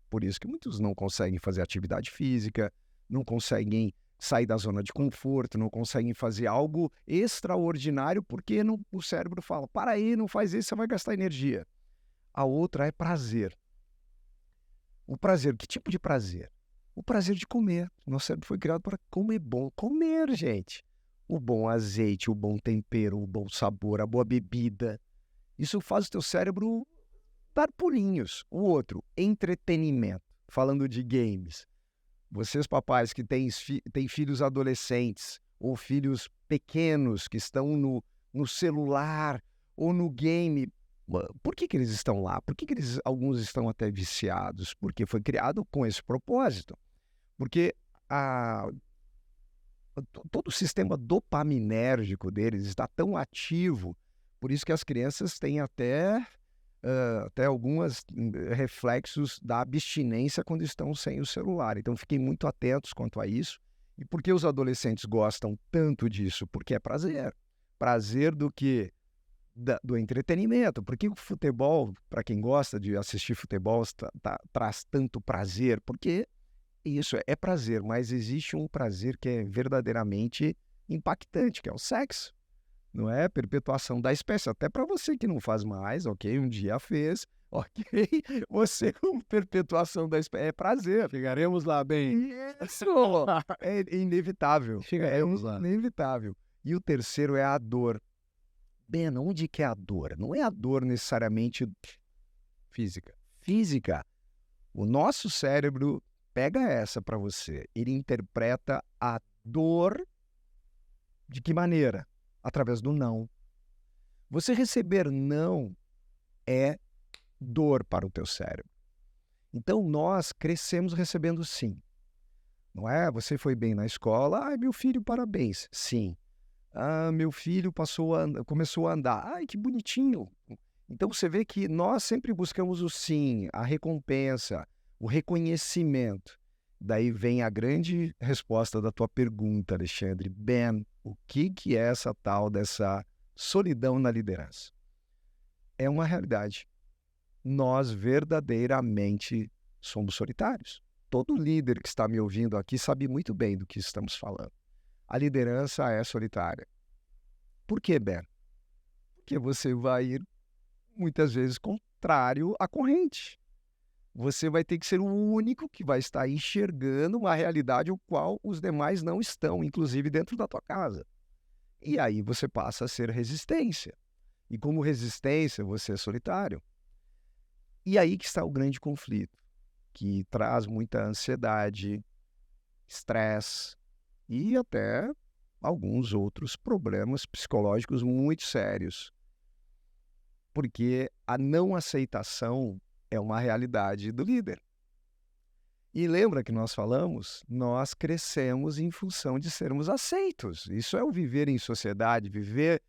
B: Por isso que muitos não conseguem fazer atividade física, não conseguem sair da zona de conforto, não conseguem fazer algo extraordinário, porque o cérebro fala, para aí, não faz isso, você vai gastar energia. A outra é prazer. O prazer, que tipo de prazer? O prazer de comer. Nosso cérebro foi criado para comer bom. Comer, gente. O bom azeite, o bom tempero, o bom sabor, a boa bebida. Isso faz o teu cérebro dar pulinhos. O outro, entretenimento. Falando de games. Vocês, papais, que têm filhos adolescentes ou filhos pequenos que estão no celular ou no game, por que eles estão lá? Por que alguns estão até viciados? Porque foi criado com esse propósito. Porque todo o sistema dopaminérgico deles está tão ativo, por isso que as crianças têm até alguns reflexos da abstinência quando estão sem o celular. Então, fiquem muito atentos quanto a isso. E por que os adolescentes gostam tanto disso? Porque é prazer. Prazer do entretenimento. Por que o futebol, para quem gosta de assistir futebol, traz tanto prazer? Porque isso é prazer, mas existe um prazer que é verdadeiramente impactante, que é o sexo. Não é perpetuação da espécie, até para você que não faz mais, ok, um dia fez, ok, você com perpetuação da espécie, é prazer.
A: Chegaremos lá, bem.
B: Isso é inevitável.
A: Chegaremos lá.
B: Inevitável. E o terceiro é a dor. Ben, onde que é a dor? Não é a dor necessariamente física. O nosso cérebro pega essa para você. Ele interpreta a dor de que maneira? Através do não. Você receber não é dor para o teu cérebro. Então, nós crescemos recebendo sim. Não é? Você foi bem na escola. Ai, meu filho, parabéns. Sim. Ah, meu filho começou a andar. Ai, que bonitinho. Então, você vê que nós sempre buscamos o sim, a recompensa, o reconhecimento. Daí vem a grande resposta da tua pergunta, Alexandre. Ben, o que é essa tal dessa solidão na liderança? É uma realidade. Nós verdadeiramente somos solitários. Todo líder que está me ouvindo aqui sabe muito bem do que estamos falando. A liderança é solitária. Por quê, Ben? Porque você vai ir, muitas vezes, contrário à corrente. Você vai ter que ser o único que vai estar enxergando uma realidade o qual os demais não estão, inclusive dentro da tua casa. E aí você passa a ser resistência. E como resistência, você é solitário. E aí que está o grande conflito, que traz muita ansiedade, estresse e até alguns outros problemas psicológicos muito sérios. Porque a não aceitação é uma realidade do líder. E lembra que nós falamos? Nós crescemos em função de sermos aceitos. Isso é o viver em sociedade, viver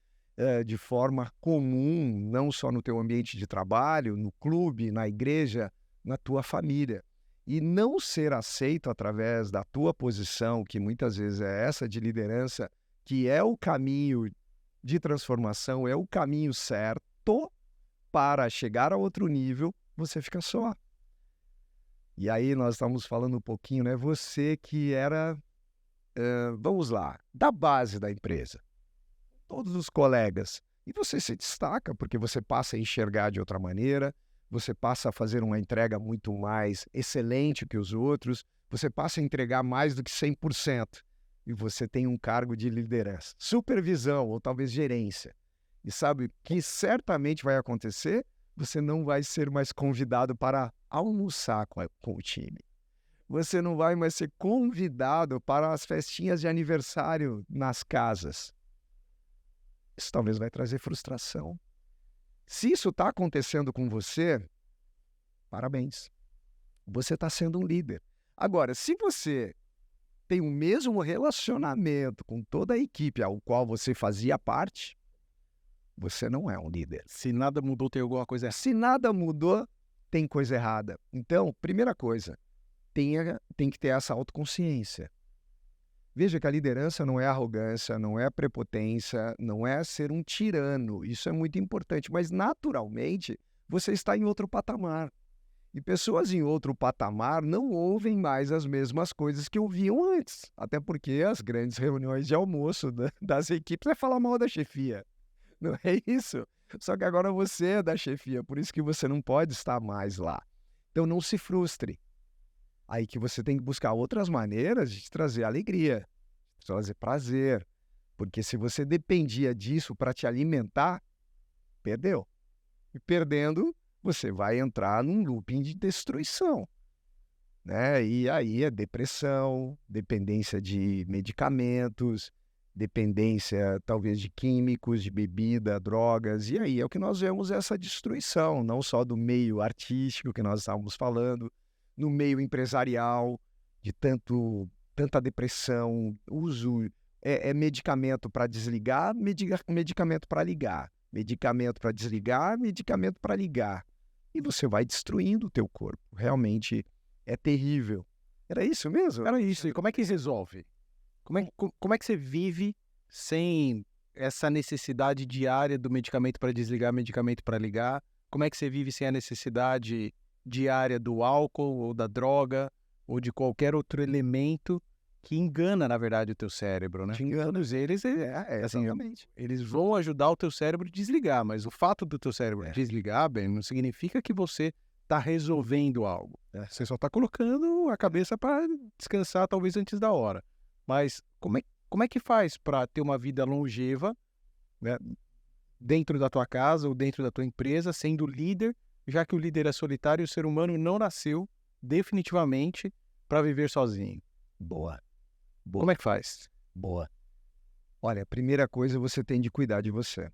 B: de forma comum, não só no teu ambiente de trabalho, no clube, na igreja, na tua família. E não ser aceito através da tua posição, que muitas vezes é essa de liderança, que é o caminho de transformação, é o caminho certo para chegar a outro nível, você fica só. E aí nós estamos falando um pouquinho, né? Você que era, vamos lá, da base da empresa. Todos os colegas. E você se destaca porque você passa a enxergar de outra maneira, você passa a fazer uma entrega muito mais excelente que os outros, você passa a entregar mais do que 100%. E você tem um cargo de liderança, supervisão ou talvez gerência. E sabe o que certamente vai acontecer? Você não vai ser mais convidado para almoçar com o time. Você não vai mais ser convidado para as festinhas de aniversário nas casas. Isso talvez vai trazer frustração. Se isso está acontecendo com você, parabéns. Você está sendo um líder. Agora, se você tem o mesmo relacionamento com toda a equipe ao qual você fazia parte, você não é um líder.
A: Se nada mudou, tem alguma coisa errada.
B: Se nada mudou, tem coisa errada. Então, primeira coisa, tem que ter essa autoconsciência. Veja que a liderança não é arrogância, não é prepotência, não é ser um tirano. Isso é muito importante, mas naturalmente você está em outro patamar. E pessoas em outro patamar não ouvem mais as mesmas coisas que ouviam antes. Até porque as grandes reuniões de almoço das equipes é falar mal da chefia. Não é isso? Só que agora você é da chefia, por isso que você não pode estar mais lá. Então não se frustre. Aí que você tem que buscar outras maneiras de te trazer alegria, de trazer prazer. Porque se você dependia disso para te alimentar, perdeu. E perdendo, você vai entrar num looping de destruição. Né? E aí é depressão, dependência de medicamentos, dependência talvez de químicos, de bebida, drogas. E aí é o que nós vemos essa destruição, não só do meio artístico que nós estávamos falando, no meio empresarial, de tanta depressão, uso medicamento para desligar, medicamento para ligar, medicamento para desligar, medicamento para ligar. E você vai destruindo o teu corpo. Realmente é terrível. Era isso mesmo?
A: Era isso. E como é que resolve? Como é que você vive sem essa necessidade diária do medicamento para desligar, medicamento para ligar? Como é que você vive sem a necessidade diária do álcool ou da droga ou de qualquer outro elemento que engana, na verdade, o teu cérebro, né?
B: Te enganos, eles,
A: assim,
B: exatamente.
A: eles vão ajudar o teu cérebro a desligar, mas o fato do teu cérebro desligar, bem, não significa que você está resolvendo algo. Você só está colocando a cabeça para descansar, talvez antes da hora. Mas como é que faz para ter uma vida longeva, né, dentro da tua casa ou dentro da tua empresa, sendo líder, já que o líder é solitário e o ser humano não nasceu definitivamente para viver sozinho?
B: Boa.
A: Como é que faz?
B: Boa. Olha, a primeira coisa, você tem de cuidar de você.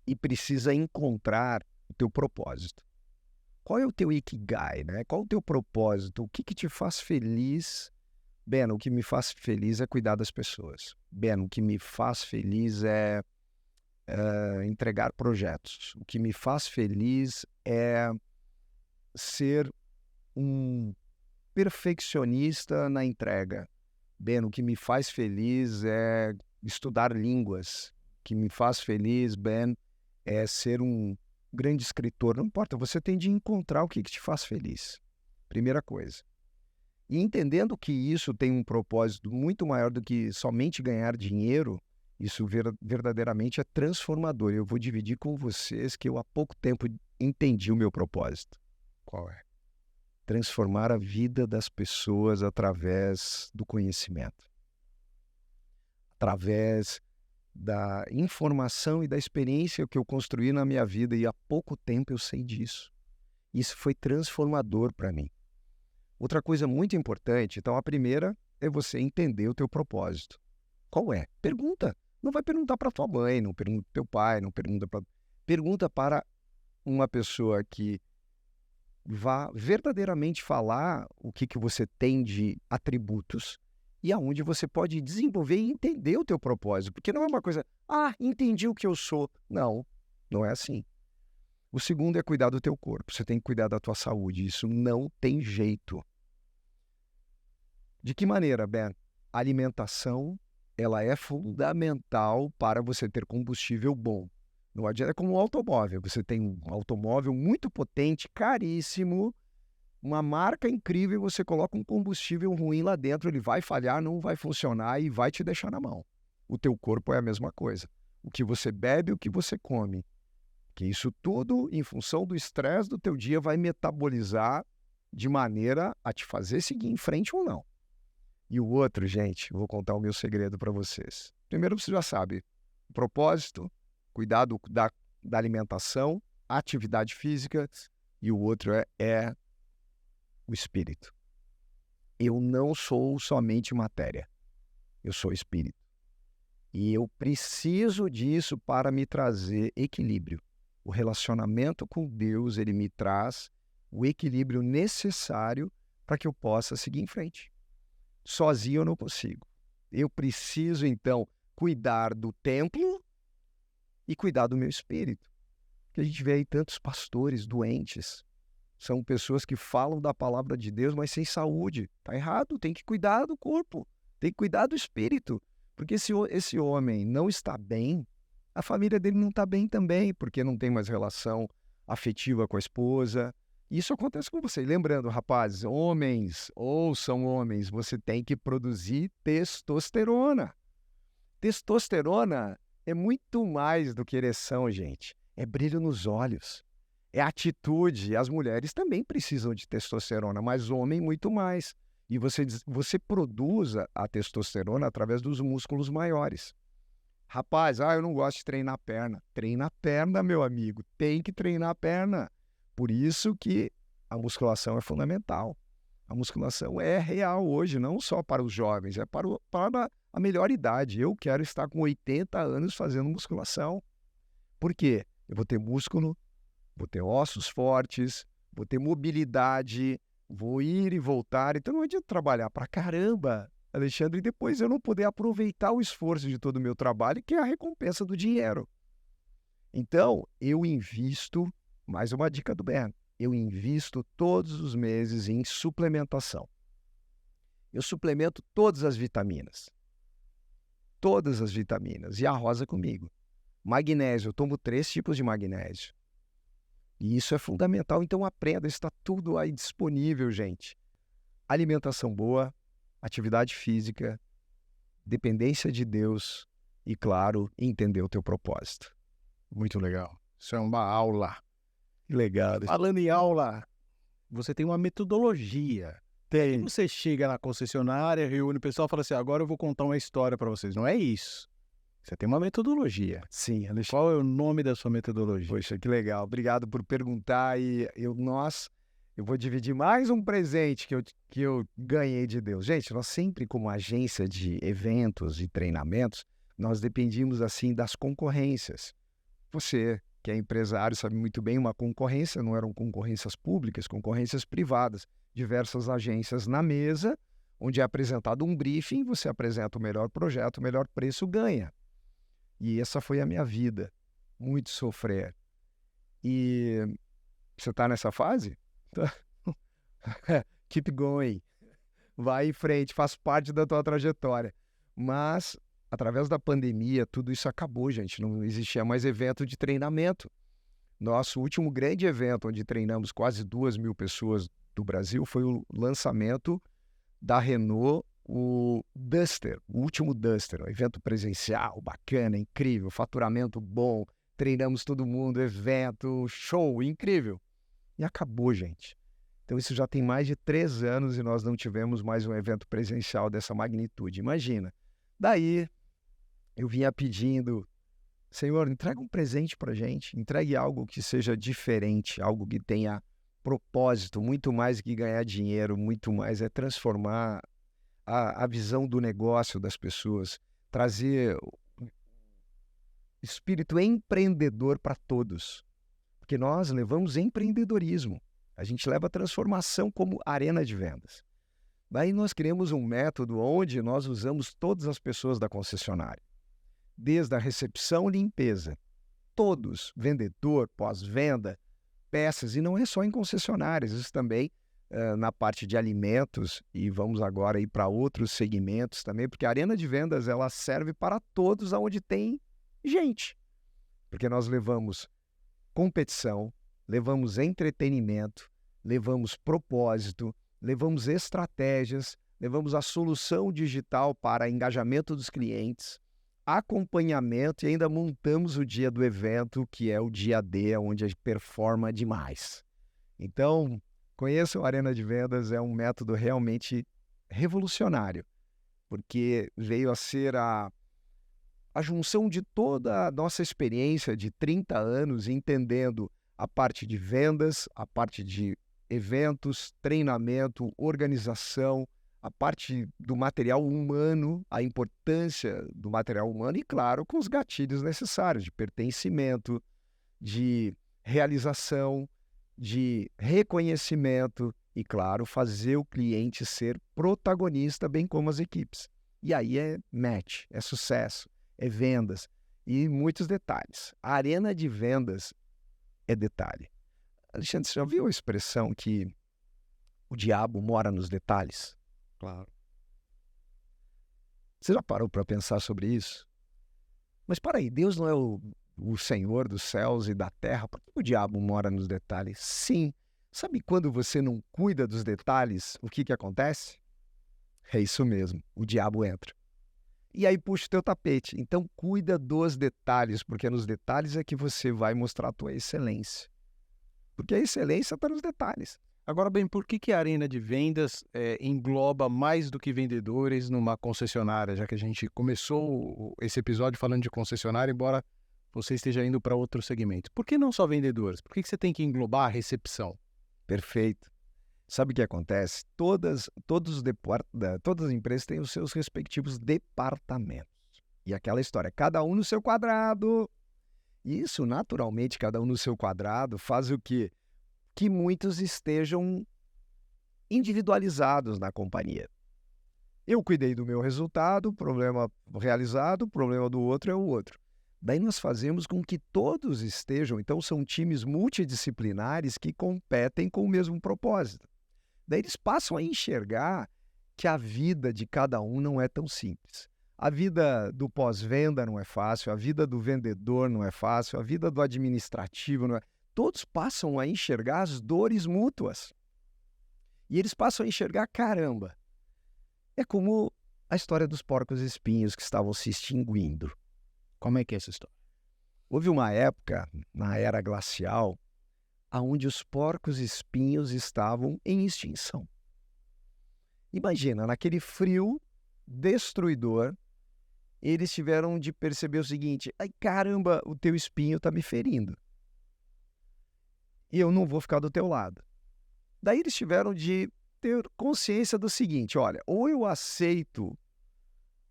B: E precisa encontrar o teu propósito. Qual é o teu ikigai, né? Qual é o teu propósito? O que te faz feliz? Ben, o que me faz feliz é cuidar das pessoas. Ben, o que me faz feliz é entregar projetos. O que me faz feliz é ser um perfeccionista na entrega. Ben, o que me faz feliz é estudar línguas. O que me faz feliz, Ben, é ser um grande escritor. Não importa, você tem de encontrar o que te faz feliz. Primeira coisa. E entendendo que isso tem um propósito muito maior do que somente ganhar dinheiro, isso verdadeiramente é transformador. Eu vou dividir com vocês que eu há pouco tempo entendi o meu propósito.
A: Qual é?
B: Transformar a vida das pessoas através do conhecimento. Através da informação e da experiência que eu construí na minha vida, e há pouco tempo eu sei disso. Isso foi transformador para mim. Outra coisa muito importante, então a primeira é você entender o teu propósito. Qual é? Pergunta. Não vai perguntar para tua mãe, não pergunta para teu pai, não pergunta para... Pergunta para uma pessoa que vá verdadeiramente falar o que você tem de atributos e aonde você pode desenvolver e entender o teu propósito. Porque não é uma coisa, entendi o que eu sou. Não, não é assim. O segundo é cuidar do teu corpo. Você tem que cuidar da tua saúde. Isso não tem jeito. De que maneira, Ben? A alimentação, ela é fundamental para você ter combustível bom. Não adianta, é como um automóvel. Você tem um automóvel muito potente, caríssimo, uma marca incrível, e você coloca um combustível ruim lá dentro, ele vai falhar, não vai funcionar e vai te deixar na mão. O teu corpo é a mesma coisa. O que você bebe, o que você come. Que isso tudo, em função do estresse do teu dia, vai metabolizar de maneira a te fazer seguir em frente ou não. E o outro, gente, vou contar o meu segredo para vocês. Primeiro, você já sabe, o propósito, cuidado da alimentação, atividade física, e o outro é o espírito. Eu não sou somente matéria, eu sou espírito. E eu preciso disso para me trazer equilíbrio. O relacionamento com Deus, ele me traz o equilíbrio necessário para que eu possa seguir em frente. Sozinho eu não consigo. Eu preciso, então, cuidar do templo e cuidar do meu espírito. Porque a gente vê aí tantos pastores doentes. São pessoas que falam da palavra de Deus, mas sem saúde. Está errado, tem que cuidar do corpo, tem que cuidar do espírito. Porque se esse homem não está bem, a família dele não está bem também, porque não tem mais relação afetiva com a esposa. Isso acontece com você. E lembrando, rapazes, homens, ouçam homens, você tem que produzir testosterona. Testosterona é muito mais do que ereção, gente. É brilho nos olhos, é atitude. As mulheres também precisam de testosterona, mas homem muito mais. E você produz a testosterona através dos músculos maiores. Rapaz, eu não gosto de treinar a perna. Treina a perna, meu amigo. Tem que treinar a perna. Por isso que a musculação é fundamental. A musculação é real hoje, não só para os jovens, é para a melhor idade. Eu quero estar com 80 anos fazendo musculação. Por quê? Eu vou ter músculo, vou ter ossos fortes, vou ter mobilidade, vou ir e voltar. Então não adianta trabalhar pra caramba, Alexandre, e depois eu não poder aproveitar o esforço de todo o meu trabalho, que é a recompensa do dinheiro. Então, eu invisto, mais uma dica do Ben, eu invisto todos os meses em suplementação. Eu suplemento todas as vitaminas. Todas as vitaminas. E a Rosa comigo. Magnésio, eu tomo 3 tipos de magnésio. E isso é fundamental, então aprenda, está tudo aí disponível, gente. Alimentação boa, atividade física, dependência de Deus e, claro, entender o teu propósito.
A: Muito legal. Isso é uma aula.
B: Que legal.
A: Falando em aula, você tem uma metodologia.
B: Tem.
A: Você chega na concessionária, reúne o pessoal e fala assim, agora eu vou contar uma história para vocês. Não é isso. Você tem uma metodologia.
B: Sim, Alexandre.
A: Qual é o nome da sua metodologia?
B: Poxa, que legal. Obrigado por perguntar. E eu vou dividir mais um presente que eu ganhei de Deus. Gente, nós sempre, como agência de eventos e treinamentos, nós dependíamos, assim, das concorrências. Você, que é empresário, sabe muito bem, uma concorrência, não eram concorrências públicas, concorrências privadas. Diversas agências na mesa, onde é apresentado um briefing, você apresenta o melhor projeto, o melhor preço, ganha. E essa foi a minha vida, muito sofrer. E você está nessa fase? Keep going. Vai em frente, faz parte da tua trajetória. Mas, através da pandemia, tudo isso acabou, gente. Não existia mais evento de treinamento. Nosso último grande evento, onde treinamos quase 2.000 pessoas do Brasil, foi o lançamento da Renault, o Duster, o último Duster. Um evento presencial, bacana, incrível, faturamento bom, treinamos todo mundo, evento, show, incrível. E acabou, gente. Então isso já tem mais de 3 anos e nós não tivemos mais um evento presencial dessa magnitude. Imagina. Daí eu vinha pedindo, Senhor, entrega um presente para a gente, entregue algo que seja diferente, algo que tenha propósito, muito mais que ganhar dinheiro, muito mais é transformar a visão do negócio das pessoas, trazer espírito empreendedor para todos. Porque nós levamos empreendedorismo. A gente leva a transformação como arena de vendas. Daí nós criamos um método onde nós usamos todas as pessoas da concessionária. Desde a recepção, limpeza. Todos, vendedor, pós-venda, peças. E não é só em concessionárias, isso também na parte de alimentos. E vamos agora ir para outros segmentos também, porque a arena de vendas ela serve para todos onde tem gente. Porque nós levamos competição, levamos entretenimento, levamos propósito, levamos estratégias, levamos a solução digital para engajamento dos clientes, acompanhamento e ainda montamos o dia do evento, que é o dia D, onde a gente performa demais. Então, conheçam a Arena de Vendas, é um método realmente revolucionário, porque veio a ser a junção de toda a nossa experiência de 30 anos, entendendo a parte de vendas, a parte de eventos, treinamento, organização, a parte do material humano, a importância do material humano e, claro, com os gatilhos necessários de pertencimento, de realização, de reconhecimento e, claro, fazer o cliente ser protagonista, bem como as equipes. E aí é match, é sucesso, é vendas e muitos detalhes. A arena de vendas é detalhe. Alexandre, você já viu a expressão que o diabo mora nos detalhes?
A: Claro.
B: Você já parou para pensar sobre isso? Mas para aí, Deus não é o Senhor dos céus e da terra? Por que o diabo mora nos detalhes? Sim. Sabe quando você não cuida dos detalhes, o que acontece? É isso mesmo, o diabo entra. E aí puxa o teu tapete. Então cuida dos detalhes, porque nos detalhes é que você vai mostrar a tua excelência. Porque a excelência está nos detalhes.
A: Agora, bem, por que a arena de vendas engloba mais do que vendedores numa concessionária? Já que a gente começou esse episódio falando de concessionária, embora você esteja indo para outro segmento. Por que não só vendedores? Por que você tem que englobar a recepção?
B: Perfeito. Sabe o que acontece? Todas as empresas têm os seus respectivos departamentos. E aquela história, cada um no seu quadrado. Isso, naturalmente, cada um no seu quadrado faz o quê? Que muitos estejam individualizados na companhia. Eu cuidei do meu resultado, problema realizado, o problema do outro é o outro. Daí nós fazemos com que todos estejam, então são times multidisciplinares que competem com o mesmo propósito. Daí eles passam a enxergar que a vida de cada um não é tão simples. A vida do pós-venda não é fácil, a vida do vendedor não é fácil, a vida do administrativo não é... Todos passam a enxergar as dores mútuas. E eles passam a enxergar, caramba, é como a história dos porcos espinhos que estavam se extinguindo.
A: Como é que é essa história?
B: Houve uma época, na era glacial, onde os porcos espinhos estavam em extinção. Imagina, naquele frio destruidor, eles tiveram de perceber o seguinte: ai caramba, o teu espinho está me ferindo. E eu não vou ficar do teu lado. Daí eles tiveram de ter consciência do seguinte: olha, ou eu aceito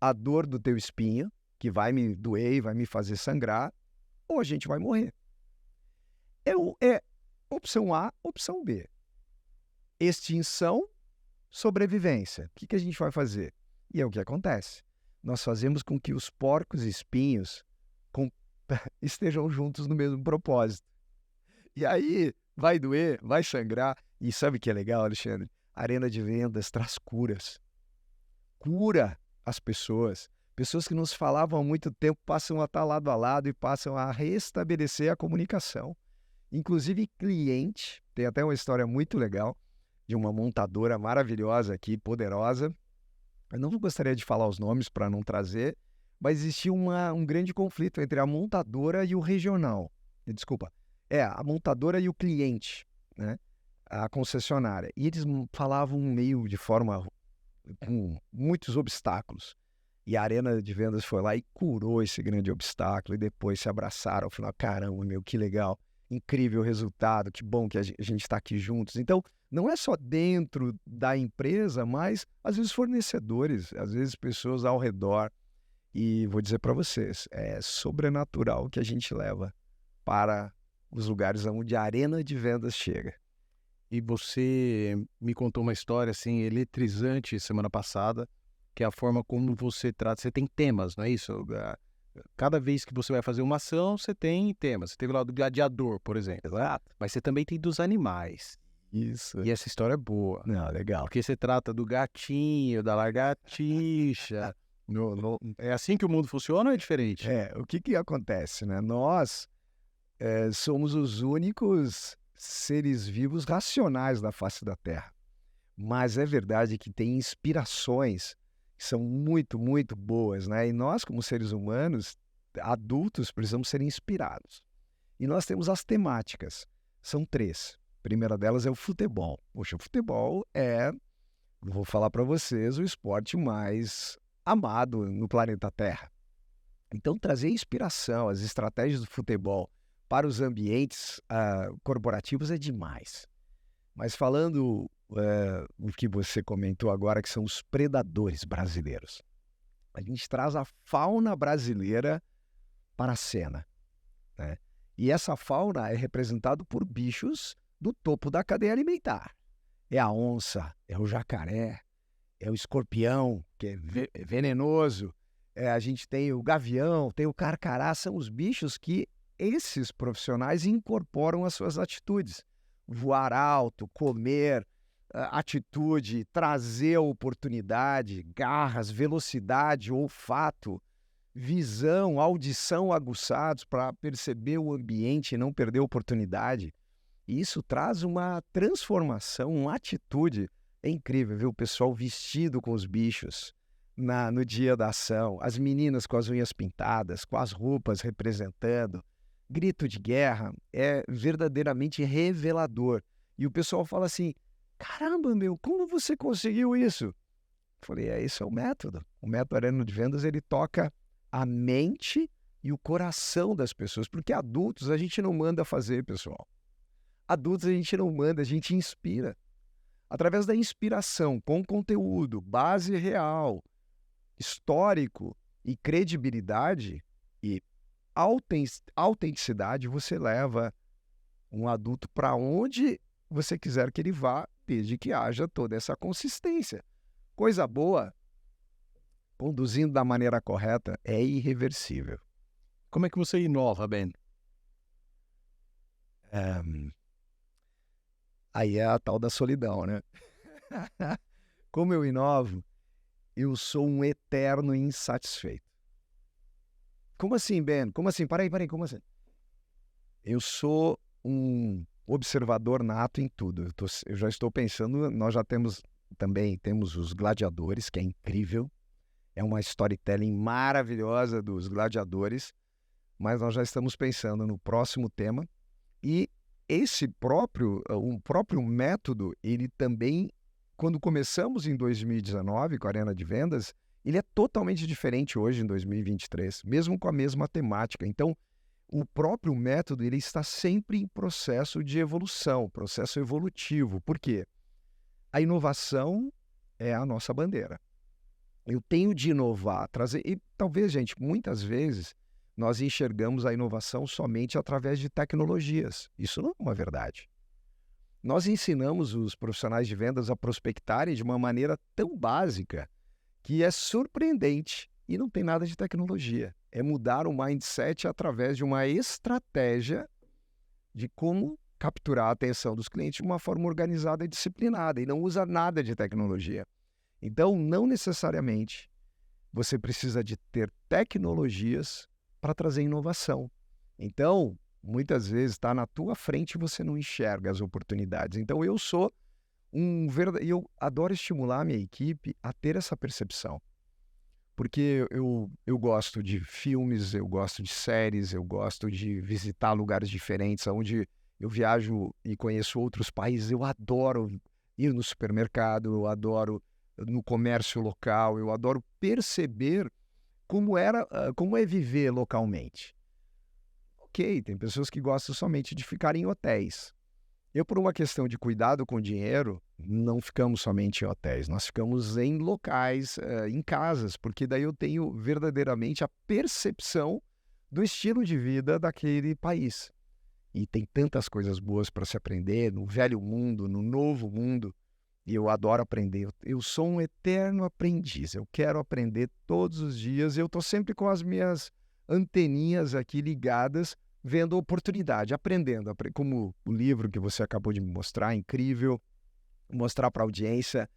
B: a dor do teu espinho, que vai me doer e vai me fazer sangrar, ou a gente vai morrer. É opção A, opção B. Extinção, sobrevivência. O que a gente vai fazer? E é o que acontece. Nós fazemos com que os porcos espinhos estejam juntos no mesmo propósito. E aí vai doer, vai sangrar. E sabe o que é legal, Alexandre? A arena de vendas traz curas. Cura as pessoas. Pessoas que nos falavam há muito tempo passam a estar lado a lado e passam a restabelecer a comunicação. Inclusive cliente, tem até uma história muito legal de uma montadora maravilhosa aqui, poderosa. Eu não gostaria de falar os nomes para não trazer, mas existia um grande conflito entre a montadora e o regional. Desculpa, a montadora e o cliente, né? A concessionária. E eles falavam meio de forma com muitos obstáculos. E a arena de vendas foi lá e curou esse grande obstáculo e depois se abraçaram. Falaram, caramba, meu, que legal, incrível resultado, que bom que a gente está aqui juntos. Então, não é só dentro da empresa, mas às vezes fornecedores, às vezes pessoas ao redor. E vou dizer para vocês, é sobrenatural que a gente leva para os lugares onde a arena de vendas chega.
A: E você me contou uma história assim eletrizante semana passada, que é a forma como você trata. Você tem temas, não é isso? Cada vez que você vai fazer uma ação, você tem temas. Você teve lá do gladiador, por exemplo.
B: Exato.
A: Mas você também tem dos animais.
B: Isso.
A: E essa história é boa.
B: Não, legal.
A: Porque você trata do gatinho, da lagartixa. É assim que o mundo funciona ou é diferente?
B: O que acontece, né? Nós somos os únicos seres vivos racionais da face da Terra. Mas é verdade que tem inspirações que são muito, muito boas, né? E nós, como seres humanos, adultos, precisamos ser inspirados. E nós temos as temáticas. São 3. A primeira delas é o futebol. Poxa, o futebol vou falar para vocês, o esporte mais amado no planeta Terra. Então, trazer inspiração, as estratégias do futebol para os ambientes corporativos é demais. Mas falando o que você comentou agora, que são os predadores brasileiros. A gente traz a fauna brasileira para a cena, né? E essa fauna é representada por bichos do topo da cadeia alimentar. É a onça, é o jacaré, é o escorpião, que é venenoso. A gente tem o gavião, tem o carcará, são os bichos que esses profissionais incorporam às suas atitudes. Voar alto, comer, atitude, trazer oportunidade, garras, velocidade, olfato, visão, audição aguçados para perceber o ambiente e não perder a oportunidade. E isso traz uma transformação, uma atitude. É incrível ver o pessoal vestido com os bichos no dia da ação, as meninas com as unhas pintadas, com as roupas representando. Grito de guerra é verdadeiramente revelador. E o pessoal fala assim, caramba, meu, como você conseguiu isso? Eu falei, esse é o método. O método Arena de Vendas, ele toca a mente e o coração das pessoas. Porque adultos a gente não manda fazer, pessoal. Adultos a gente não manda, a gente inspira. Através da inspiração, com conteúdo, base real, histórico e credibilidade e autenticidade, você leva um adulto para onde você quiser que ele vá, desde que haja toda essa consistência. Coisa boa, conduzindo da maneira correta, é irreversível.
A: Como é que você inova, Ben?
B: Aí é a tal da solidão, né? Como eu inovo? Eu sou um eterno insatisfeito. Como assim, Ben? Como assim? Para aí, como assim? Eu sou um observador nato em tudo. Eu já estou pensando, nós já temos os gladiadores, que é incrível. É uma storytelling maravilhosa dos gladiadores, mas nós já estamos pensando no próximo tema. E o próprio método, ele também, quando começamos em 2019 com a Arena de Vendas, ele é totalmente diferente hoje em 2023, mesmo com a mesma temática. Então, o próprio método, ele está sempre em processo de evolução, processo evolutivo. Por quê? A inovação é a nossa bandeira. Eu tenho de inovar, trazer... E talvez, gente, muitas vezes, nós enxergamos a inovação somente através de tecnologias. Isso não é uma verdade. Nós ensinamos os profissionais de vendas a prospectarem de uma maneira tão básica que é surpreendente e não tem nada de tecnologia. É mudar o mindset através de uma estratégia de como capturar a atenção dos clientes de uma forma organizada e disciplinada, e não usa nada de tecnologia. Então, não necessariamente você precisa de ter tecnologias para trazer inovação. Então, muitas vezes está na tua frente e você não enxerga as oportunidades. Então, eu adoro estimular a minha equipe a ter essa percepção. Porque eu gosto de filmes, eu gosto de séries, eu gosto de visitar lugares diferentes, onde eu viajo e conheço outros países. Eu adoro ir no supermercado, eu adoro no comércio local, eu adoro perceber como é viver localmente. Ok, tem pessoas que gostam somente de ficar em hotéis. Eu, por uma questão de cuidado com o dinheiro, não ficamos somente em hotéis, nós ficamos em locais, em casas, porque daí eu tenho verdadeiramente a percepção do estilo de vida daquele país. E tem tantas coisas boas para se aprender no velho mundo, no novo mundo, e eu adoro aprender. Eu sou um eterno aprendiz, eu quero aprender todos os dias, eu estou sempre com as minhas anteninhas aqui ligadas, vendo oportunidade, aprendendo, como o livro que você acabou de me mostrar, incrível, mostrar para a audiência.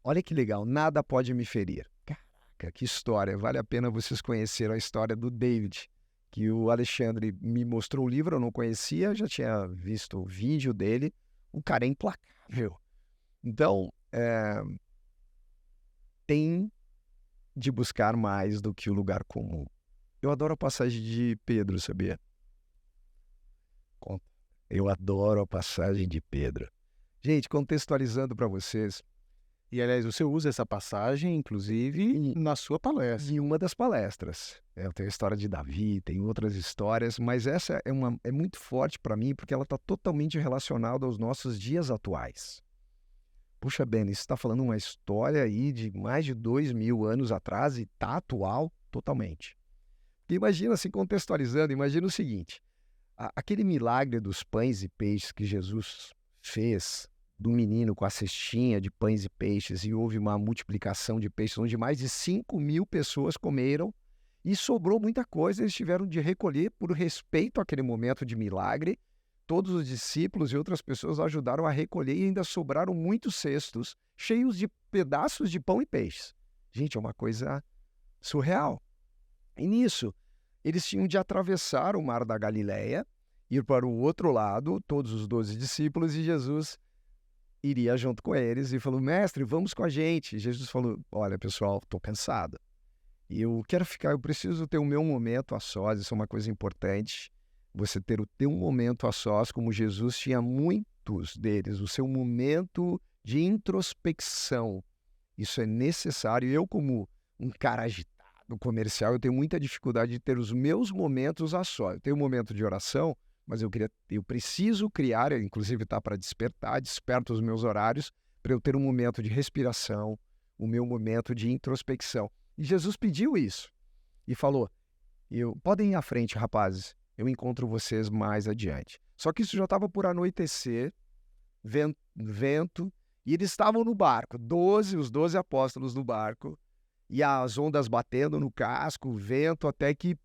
B: Olha que legal, nada pode me ferir. Caraca, que história, vale a pena vocês conhecerem a história do David, que o Alexandre me mostrou o livro, eu não conhecia, já tinha visto o vídeo dele, o cara é implacável. Então, tem de buscar mais do que o lugar comum. Eu adoro a passagem de Pedro, sabia? Eu adoro a passagem de Pedro. Gente, contextualizando para vocês.
A: E, aliás, você usa essa passagem, inclusive, na sua palestra.
B: Em uma das palestras. Eu tenho a história de Davi, tem outras histórias, mas essa é muito forte para mim, porque ela está totalmente relacionada aos nossos dias atuais. Puxa, Ben, isso está falando uma história aí de mais de 2000 anos atrás e está atual totalmente. Imagina, assim, contextualizando, imagina o seguinte. Aquele milagre dos pães e peixes que Jesus fez, do menino com a cestinha de pães e peixes, e houve uma multiplicação de peixes, onde mais de 5.000 pessoas comeram, e sobrou muita coisa, eles tiveram de recolher por respeito àquele momento de milagre. Todos os discípulos e outras pessoas ajudaram a recolher e ainda sobraram muitos cestos cheios de pedaços de pão e peixes. Gente, é uma coisa surreal. E nisso, eles tinham de atravessar o mar da Galileia, ir para o outro lado, todos os 12 discípulos, e Jesus iria junto com eles e falou: mestre, vamos com a gente. E Jesus falou: olha, pessoal, estou cansado. E eu preciso ter o meu momento a sós, isso é uma coisa importante. Você ter o teu momento a sós, como Jesus tinha muitos deles, o seu momento de introspecção. Isso é necessário. Eu, como um cara agitado, comercial, eu tenho muita dificuldade de ter os meus momentos a sós. Eu tenho um momento de oração, mas eu preciso criar, inclusive está para despertar, desperto os meus horários, para eu ter um momento de respiração, o meu momento de introspecção. E Jesus pediu isso e falou: podem ir à frente, rapazes, eu encontro vocês mais adiante. Só que isso já estava por anoitecer, vento, e eles estavam no barco, os 12 apóstolos no barco, e as ondas batendo no casco, o vento, até que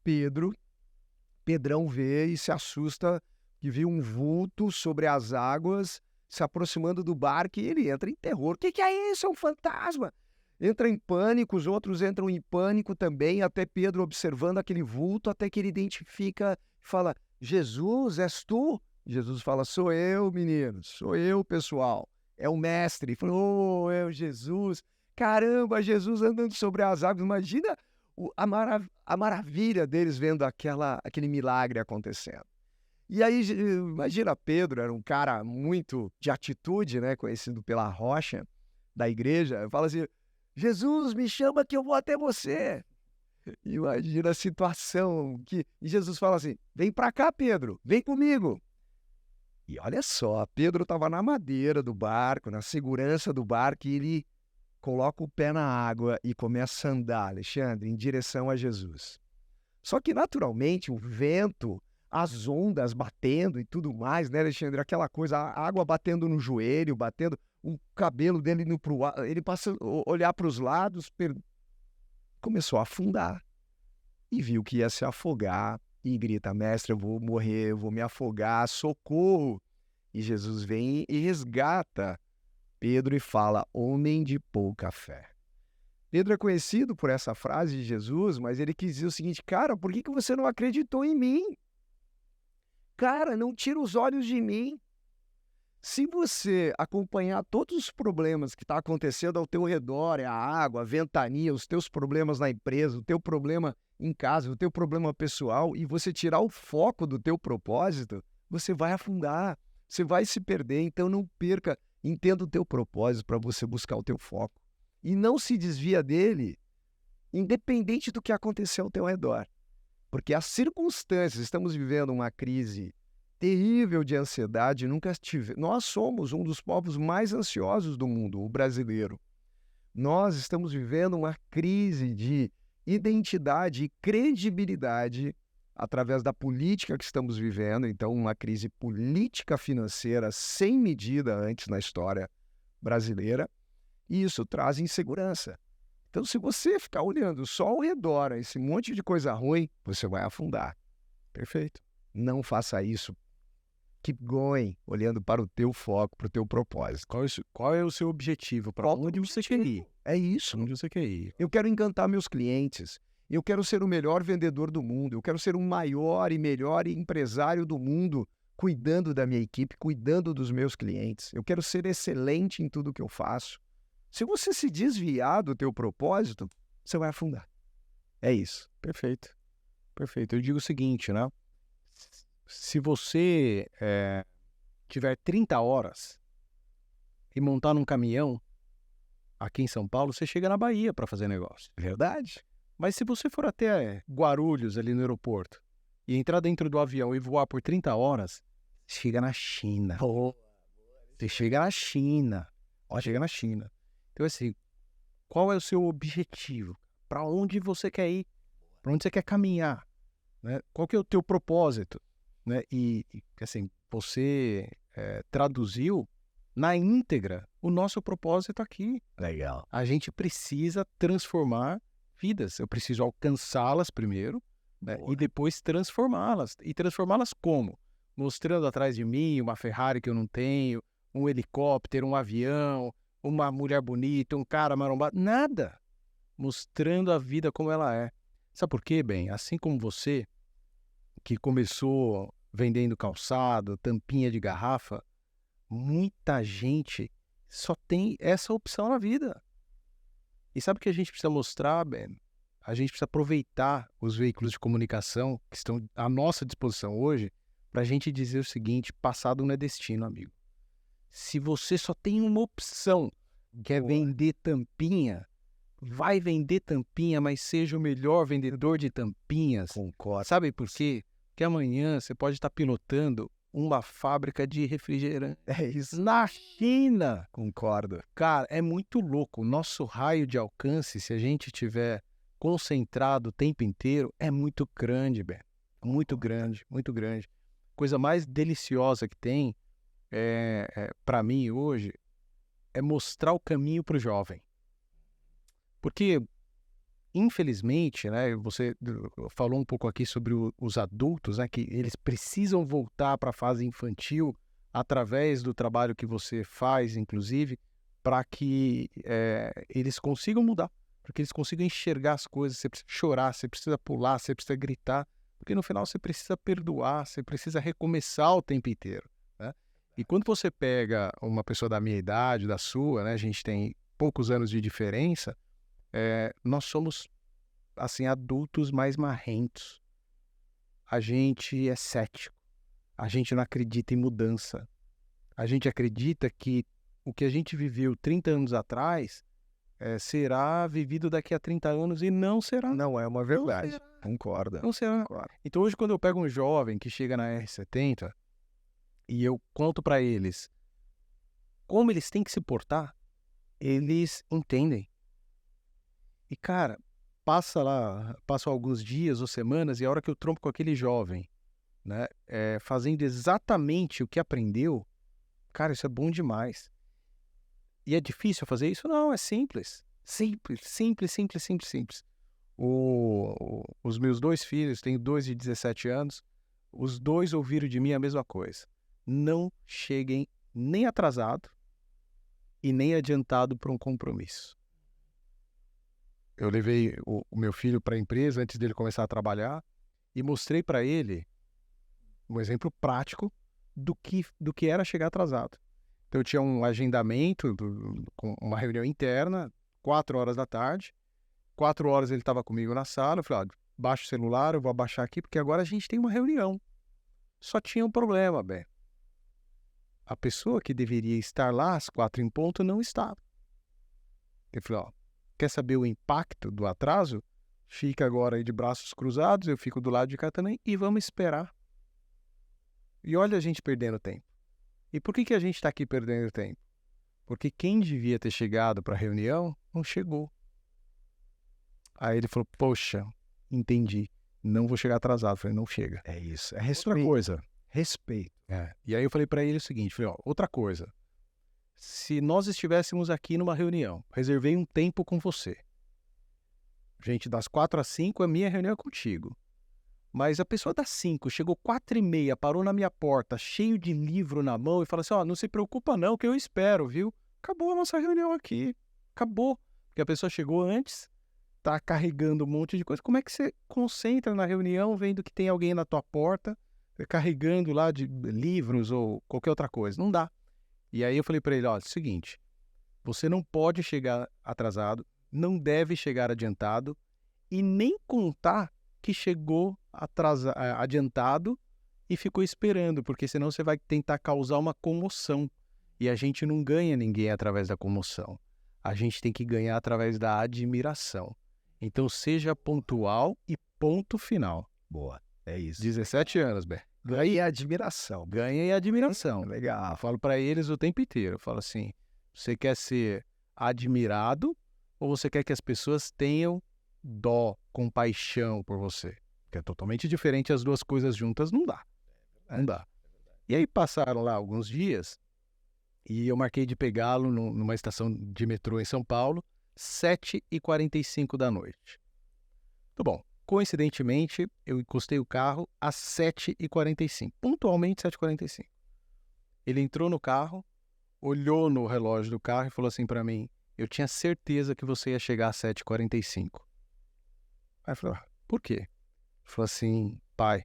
B: Pedrão vê e se assusta, que viu um vulto sobre as águas se aproximando do barco, e ele entra em terror. O que é isso? É um fantasma! Entra em pânico, os outros entram em pânico também, até Pedro observando aquele vulto, até que ele identifica e fala: Jesus, és tu? Jesus fala: sou eu, menino, sou eu, pessoal. É o mestre. Ele falou: é o Jesus. Caramba, Jesus andando sobre as águas. Imagina a maravilha deles vendo aquele milagre acontecendo. E aí, imagina, Pedro era um cara muito de atitude, né, conhecido pela rocha da igreja. Fala assim: Jesus, me chama que eu vou até você. Imagina a situação e Jesus fala assim: vem para cá, Pedro, vem comigo. E olha só, Pedro estava na madeira do barco, na segurança do barco, e ele coloca o pé na água e começa a andar, Alexandre, em direção a Jesus. Só que, naturalmente, o vento, as ondas batendo e tudo mais, né, Alexandre? Aquela coisa, a água batendo no joelho, batendo o cabelo dele indo pro ar, ele passa a olhar para os lados, começou a afundar e viu que ia se afogar e grita: mestre, eu vou morrer, eu vou me afogar, socorro! E Jesus vem e resgata Pedro e fala: homem de pouca fé. Pedro é conhecido por essa frase de Jesus, mas ele quis dizer o seguinte: cara, por que você não acreditou em mim? Cara, não tira os olhos de mim. Se você acompanhar todos os problemas que estão acontecendo ao teu redor, a água, a ventania, os teus problemas na empresa, o teu problema em casa, o teu problema pessoal, e você tirar o foco do teu propósito, você vai afundar, você vai se perder. Então não perca, entenda o teu propósito para você buscar o teu foco. E não se desvia dele, independente do que acontecer ao teu redor. Porque as circunstâncias, estamos vivendo uma crise terrível de ansiedade, nós somos um dos povos mais ansiosos do mundo, o brasileiro. Nós estamos vivendo uma crise de identidade e credibilidade através da política que estamos vivendo, então uma crise política financeira sem medida antes na história brasileira, e isso traz insegurança. Então, se você ficar olhando só ao redor, esse monte de coisa ruim, você vai afundar.
A: Perfeito.
B: Não faça isso. Keep going, olhando para o teu foco, para o teu propósito.
A: Qual é o seu objetivo? Para onde você quer ir?
B: É isso.
A: Onde você quer ir?
B: Eu quero encantar meus clientes. Eu quero ser o melhor vendedor do mundo. Eu quero ser o maior e melhor empresário do mundo, cuidando da minha equipe, cuidando dos meus clientes. Eu quero ser excelente em tudo que eu faço. Se você se desviar do teu propósito, você vai afundar. É isso.
A: Perfeito. Perfeito. Eu digo o seguinte, né? Se você tiver 30 horas e montar num caminhão aqui em São Paulo, você chega na Bahia para fazer negócio.
B: Verdade?
A: Mas se você for até Guarulhos, ali no aeroporto, e entrar dentro do avião e voar por 30 horas, chega na China. Você chega na China. Chega na China. Então, assim, qual é o seu objetivo? Para onde você quer ir? Para onde você quer caminhar? Né? Qual que é o teu propósito? Né? E assim, você traduziu na íntegra o nosso propósito aqui.
B: Legal.
A: A gente precisa transformar vidas. Eu preciso alcançá-las primeiro, né? E depois transformá-las. E transformá-las como? Mostrando atrás de mim uma Ferrari que eu não tenho, um helicóptero, um avião, uma mulher bonita, um cara marombado. Nada. Mostrando a vida como ela é. Sabe por quê, Ben? Assim como você, que começou vendendo calçado, tampinha de garrafa, muita gente só tem essa opção na vida. E sabe o que a gente precisa mostrar, Ben? A gente precisa aproveitar os veículos de comunicação que estão à nossa disposição hoje para a gente dizer o seguinte: passado não é destino, amigo. Se você só tem uma opção, que é vender tampinha, vai vender tampinha, mas seja o melhor vendedor de tampinhas.
B: Concordo.
A: Sabe por quê? Porque amanhã você pode estar pilotando uma fábrica de refrigerante.
B: É isso.
A: Na China.
B: Concordo.
A: Cara, é muito louco. O nosso raio de alcance, se a gente tiver concentrado o tempo inteiro, é muito grande, Ben. Muito grande, muito grande. Coisa mais deliciosa que tem, para mim hoje, é mostrar o caminho para o jovem. Porque, infelizmente, né, você falou um pouco aqui sobre os adultos, né, que eles precisam voltar para a fase infantil através do trabalho que você faz, inclusive, para que eles consigam mudar, para que eles consigam enxergar as coisas. Você precisa chorar, você precisa pular, você precisa gritar, porque no final você precisa perdoar, você precisa recomeçar o tempo inteiro, né? E quando você pega uma pessoa da minha idade, da sua, né, a gente tem poucos anos de diferença, nós somos, assim, adultos mais marrentos. A gente é cético. A gente não acredita em mudança. A gente acredita que o que a gente viveu 30 anos atrás será vivido daqui a 30 anos e não será.
B: Não é uma verdade.
A: Não será.
B: Concordo.
A: Não será.
B: Concordo.
A: Então hoje, quando eu pego um jovem que chega na R70 e eu conto para eles como eles têm que se portar, eles entendem. E, cara, passam alguns dias ou semanas e a hora que eu trompo com aquele jovem, né, fazendo exatamente o que aprendeu, cara, isso é bom demais. E é difícil fazer isso? Não, é simples. Simples, simples, simples, simples, simples. Os meus 2 filhos, tenho 2 de 17 anos, os 2 ouviram de mim a mesma coisa. Não cheguem nem atrasado e nem adiantado para um compromisso. Eu levei o meu filho para a empresa antes dele começar a trabalhar e mostrei para ele um exemplo prático do que era chegar atrasado. Então eu tinha um agendamento com uma reunião interna, 4 horas da tarde. 4 horas ele estava comigo na sala, eu falei, baixa o celular, eu vou abaixar aqui, porque agora a gente tem uma reunião. Só tinha um problema, Ben. A pessoa que deveria estar lá às 4 em ponto não estava. Ele falou, quer saber o impacto do atraso? Fica agora aí de braços cruzados, eu fico do lado de cá também e vamos esperar. E olha a gente perdendo tempo. E por que a gente está aqui perdendo tempo? Porque quem devia ter chegado para a reunião não chegou. Aí ele falou, poxa, entendi, não vou chegar atrasado. Eu falei, não chega.
B: É isso, é
A: Outra
B: respeito.
A: coisa.
B: Respeito.
A: E aí eu falei para ele o seguinte, falei, outra coisa. Se nós estivéssemos aqui numa reunião, reservei um tempo com você. Gente, das 4 às 5 a minha reunião é contigo. Mas a pessoa das 5 chegou 4h30, parou na minha porta, cheio de livro na mão e falou assim, não se preocupa não, que eu espero, viu? Acabou a nossa reunião aqui. Acabou. Porque a pessoa chegou antes, tá carregando um monte de coisa. Como é que você concentra na reunião vendo que tem alguém na tua porta carregando lá de livros ou qualquer outra coisa? Não dá. E aí eu falei para ele, olha, é o seguinte, você não pode chegar atrasado, não deve chegar adiantado e nem contar que chegou adiantado e ficou esperando, porque senão você vai tentar causar uma comoção. E a gente não ganha ninguém através da comoção. A gente tem que ganhar através da admiração. Então seja pontual e ponto final.
B: Boa, é isso.
A: 17 anos, Bé.
B: Ganha e admiração.
A: Ganha e admiração.
B: Legal.
A: Eu falo para eles o tempo inteiro. Eu falo assim, você quer ser admirado ou você quer que as pessoas tenham dó, compaixão por você? Que é totalmente diferente, as duas coisas juntas não dá. Não dá. E aí passaram lá alguns dias e eu marquei de pegá-lo numa estação de metrô em São Paulo, 7h45 da noite. Muito bom. Coincidentemente, eu encostei o carro às 7h45, pontualmente 7h45. Ele entrou no carro, olhou no relógio do carro e falou assim para mim, eu tinha certeza que você ia chegar às 7h45. Aí eu falei, por quê? Ele falou assim, pai,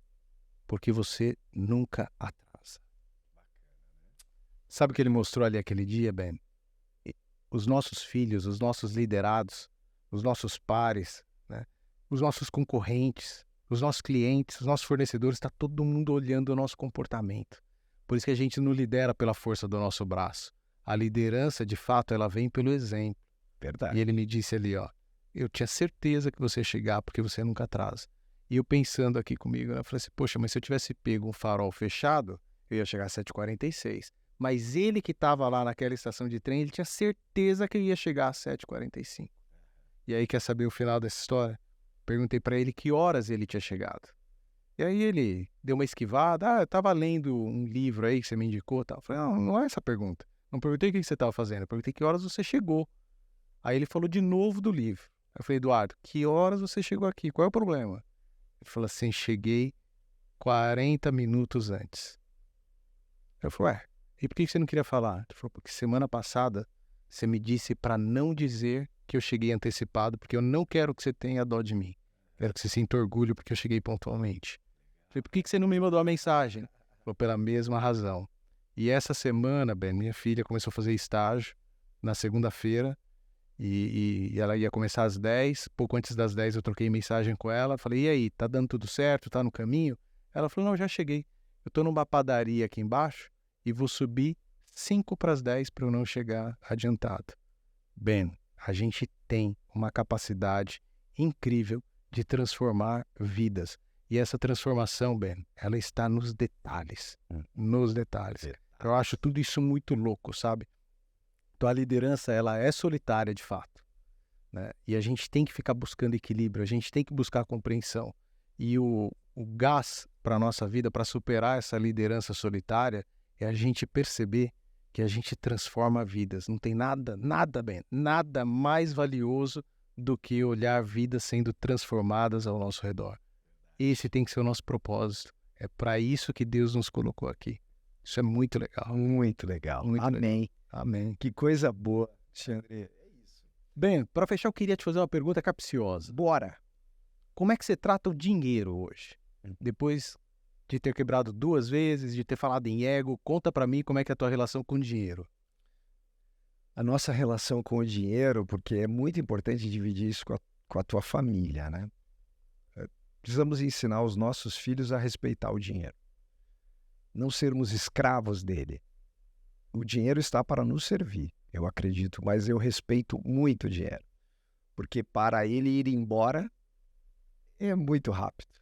A: porque você nunca atrasa. Sabe o que ele mostrou ali aquele dia, Ben? Os nossos filhos, os nossos liderados, os nossos pares, né? Os nossos concorrentes, os nossos clientes, os nossos fornecedores, está todo mundo olhando o nosso comportamento. Por isso que a gente não lidera pela força do nosso braço. A liderança, de fato, ela vem pelo exemplo.
B: Verdade.
A: E ele me disse ali, eu tinha certeza que você ia chegar porque você nunca atrasa. E eu pensando aqui comigo, eu falei assim, poxa, mas se eu tivesse pego um farol fechado, eu ia chegar às 7h46. Mas ele que estava lá naquela estação de trem, ele tinha certeza que eu ia chegar às 7h45. E aí, quer saber o final dessa história? Perguntei para ele que horas ele tinha chegado. E aí ele deu uma esquivada. Eu estava lendo um livro aí que você me indicou. Tal. Eu falei, não é essa a pergunta. Não perguntei o que você estava fazendo. Eu perguntei que horas você chegou. Aí ele falou de novo do livro. Eu falei, Eduardo, que horas você chegou aqui? Qual é o problema? Ele falou assim, cheguei 40 minutos antes. Eu falei, e por que você não queria falar? Ele falou, porque semana passada você me disse para não dizer que eu cheguei antecipado, porque eu não quero que você tenha dó de mim. Quero que você sinta orgulho porque eu cheguei pontualmente. Eu falei, por que você não me mandou a mensagem? Ele falou, pela mesma razão. E essa semana, Ben, minha filha começou a fazer estágio na segunda-feira e ela ia começar às 10, pouco antes das 10 eu troquei mensagem com ela, falei, e aí, tá dando tudo certo, tá no caminho? Ela falou, não, já cheguei. Eu tô numa padaria aqui embaixo e vou subir 5 para as 10 para eu não chegar adiantado. Ben, a gente tem uma capacidade incrível de transformar vidas. E essa transformação, Ben, ela está nos detalhes. Nos detalhes. Eu acho tudo isso muito louco, sabe? Então a liderança, ela é solitária de fato. né? E a gente tem que ficar buscando equilíbrio, a gente tem que buscar compreensão. E o gás para a nossa vida, para superar essa liderança solitária, é a gente perceber que a gente transforma vidas. Não tem nada mais valioso do que olhar vidas sendo transformadas ao nosso redor. Esse tem que ser o nosso propósito. É para isso que Deus nos colocou aqui. Isso é muito legal.
B: Muito legal.
A: Muito
B: Amém.
A: legal. Amém.
B: Que coisa boa, Alexandre.
A: Bem, para fechar, eu queria te fazer uma pergunta capciosa.
B: Bora.
A: Como é que você trata o dinheiro hoje? Depois de ter quebrado 2 vezes, de ter falado em ego, conta para mim como é que é a tua relação com o dinheiro.
B: A nossa relação com o dinheiro, porque é muito importante dividir isso com a tua família, né? Precisamos ensinar os nossos filhos a respeitar o dinheiro. Não sermos escravos dele. O dinheiro está para nos servir, eu acredito, mas eu respeito muito o dinheiro. Porque para ele ir embora é muito rápido.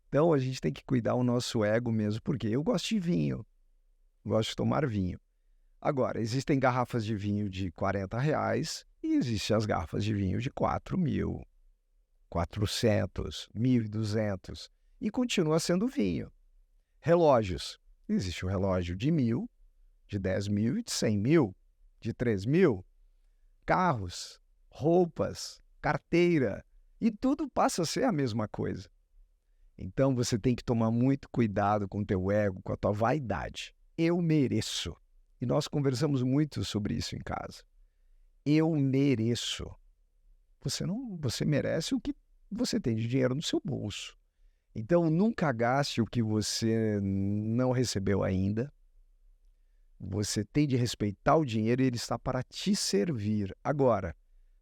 B: Então a gente tem que cuidar o nosso ego mesmo, porque eu gosto de vinho, gosto de tomar vinho. Agora, existem garrafas de vinho de R$40 e existem as garrafas de vinho de 4.000, 400, 1.200 e continua sendo vinho. Relógios. Existe o relógio de 1.000, de 10.000 e de 100.000, de 3.000. Carros, roupas, carteira e tudo passa a ser a mesma coisa. Então você tem que tomar muito cuidado com o teu ego, com a tua vaidade. Eu mereço. E nós conversamos muito sobre isso em casa. Eu mereço. Você merece o que você tem de dinheiro no seu bolso. Então nunca gaste o que você não recebeu ainda. Você tem de respeitar o dinheiro e ele está para te servir. Agora,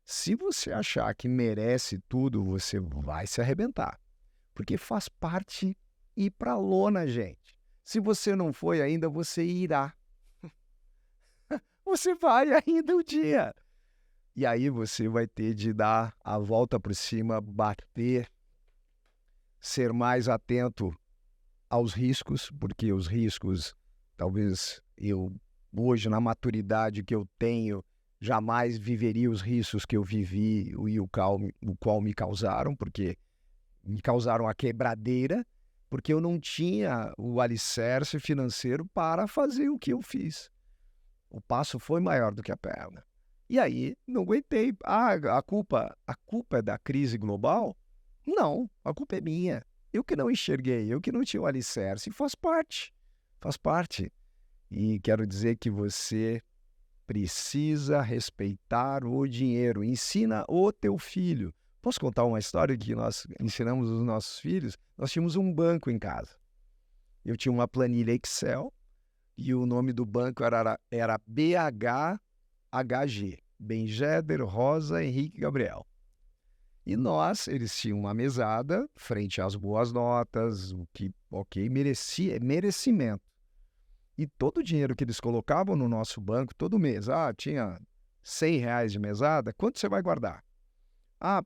B: se você achar que merece tudo, você vai se arrebentar. Porque faz parte ir para a lona, gente. Se você não foi ainda, você irá. Você vai ainda um dia. E aí você vai ter de dar a volta por cima, bater, ser mais atento aos riscos, porque os riscos, talvez eu, hoje, na maturidade que eu tenho, jamais viveria os riscos que eu vivi e o qual me causaram, porque me causaram a quebradeira, porque eu não tinha o alicerce financeiro para fazer o que eu fiz. O passo foi maior do que a perna. E aí, não aguentei. A culpa é da crise global? Não, a culpa é minha. Eu que não enxerguei, eu que não tinha o alicerce. Faz parte. E quero dizer que você precisa respeitar o dinheiro. Ensina o teu filho. Posso contar uma história que nós ensinamos os nossos filhos? Nós tínhamos um banco em casa. Eu tinha uma planilha Excel e o nome do banco era BHHG. Benjeder, Rosa, Henrique e Gabriel. E eles tinham uma mesada frente às boas notas, o que, merecia, merecimento. E todo o dinheiro que eles colocavam no nosso banco, todo mês, tinha R$100 de mesada, quanto você vai guardar?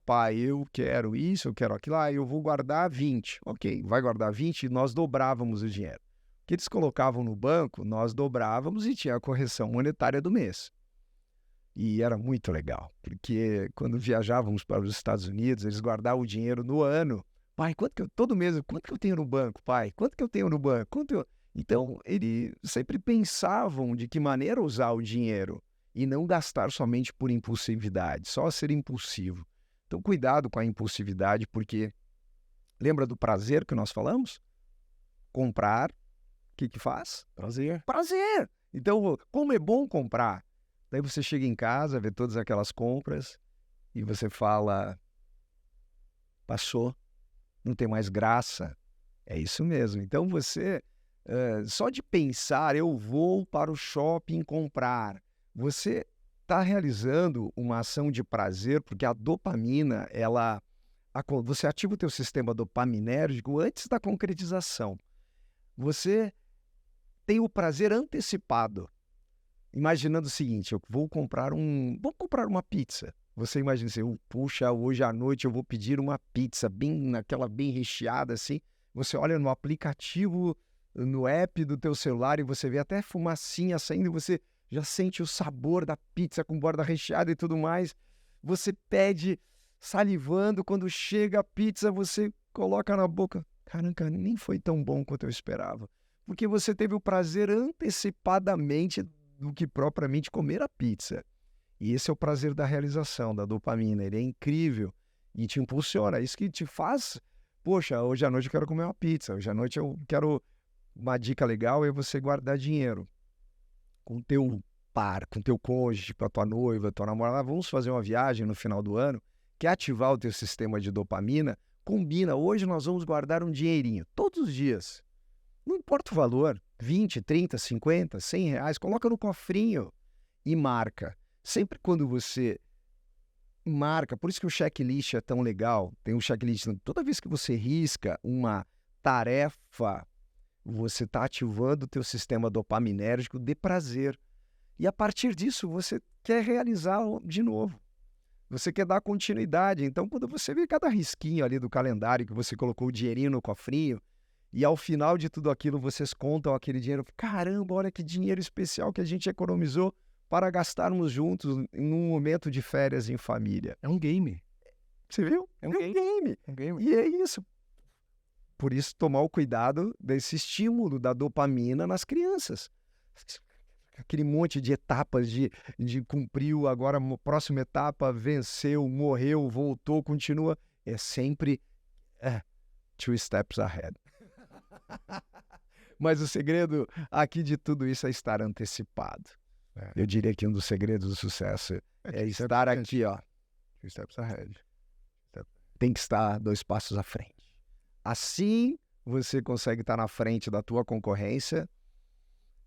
B: Pai, eu quero isso, eu quero aquilo, eu vou guardar 20. Ok, vai guardar 20 e nós dobrávamos o dinheiro. O que eles colocavam no banco, nós dobrávamos e tinha a correção monetária do mês. E era muito legal, porque quando viajávamos para os Estados Unidos, eles guardavam o dinheiro no ano. Pai, todo mês, quanto que eu tenho no banco, pai? Quanto que eu tenho no banco? Então, eles sempre pensavam de que maneira usar o dinheiro e não gastar somente por impulsividade, só ser impulsivo. Então, cuidado com a impulsividade, porque lembra do prazer que nós falamos? Comprar, o que faz? Prazer! Então, como é bom comprar? Daí você chega em casa, vê todas aquelas compras e você fala, passou, não tem mais graça. É isso mesmo. Então você, só de pensar, eu vou para o shopping comprar, você está realizando uma ação de prazer, porque a dopamina, você ativa o teu sistema dopaminérgico antes da concretização. Você tem o prazer antecipado. Imaginando o seguinte, vou comprar uma pizza. Você imagina assim, puxa, hoje à noite eu vou pedir uma pizza bem recheada assim. Você olha no aplicativo, no app do teu celular e você vê até fumacinha saindo e você já sente o sabor da pizza com borda recheada e tudo mais. você pede salivando, quando chega a pizza, você coloca na boca. Caramba, nem foi tão bom quanto eu esperava. Porque você teve o prazer antecipadamente do que propriamente comer a pizza. E esse é o prazer da realização, da dopamina. Ele é incrível e te impulsiona. É isso que te faz, poxa, hoje à noite eu quero comer uma pizza. Hoje à noite eu quero... Uma dica legal é você guardar dinheiro com o teu par, com o teu cônjuge, com a tua noiva, tua namorada. Vamos fazer uma viagem no final do ano. Quer ativar o teu sistema de dopamina? Combina. Hoje nós vamos guardar um dinheirinho, todos os dias. Não importa o valor, 20, 30, 50, 100 reais, coloca no cofrinho e marca. Sempre quando você marca, por isso que o checklist é tão legal, tem um checklist, toda vez que você risca uma tarefa, você está ativando o teu sistema dopaminérgico de prazer. E a partir disso, você quer realizar de novo. Você quer dar continuidade. Então, quando você vê cada risquinho ali do calendário que você colocou o dinheirinho no cofrinho, e ao final de tudo aquilo, vocês contam aquele dinheiro. Caramba, olha que dinheiro especial que a gente economizou para gastarmos juntos em um momento de férias em família.
A: É um game.
B: Você viu?
A: É um game. É um game.
B: E é isso. Por isso, tomar o cuidado desse estímulo da dopamina nas crianças. Aquele monte de etapas de cumpriu, agora a próxima etapa, venceu, morreu, voltou, continua. É sempre 2 steps ahead. Mas o segredo aqui de tudo isso é estar antecipado. Eu diria que um dos segredos do sucesso é estar aqui, ó.
A: 2 steps ahead.
B: Tem que estar 2 passos à frente. Assim, você consegue estar na frente da tua concorrência,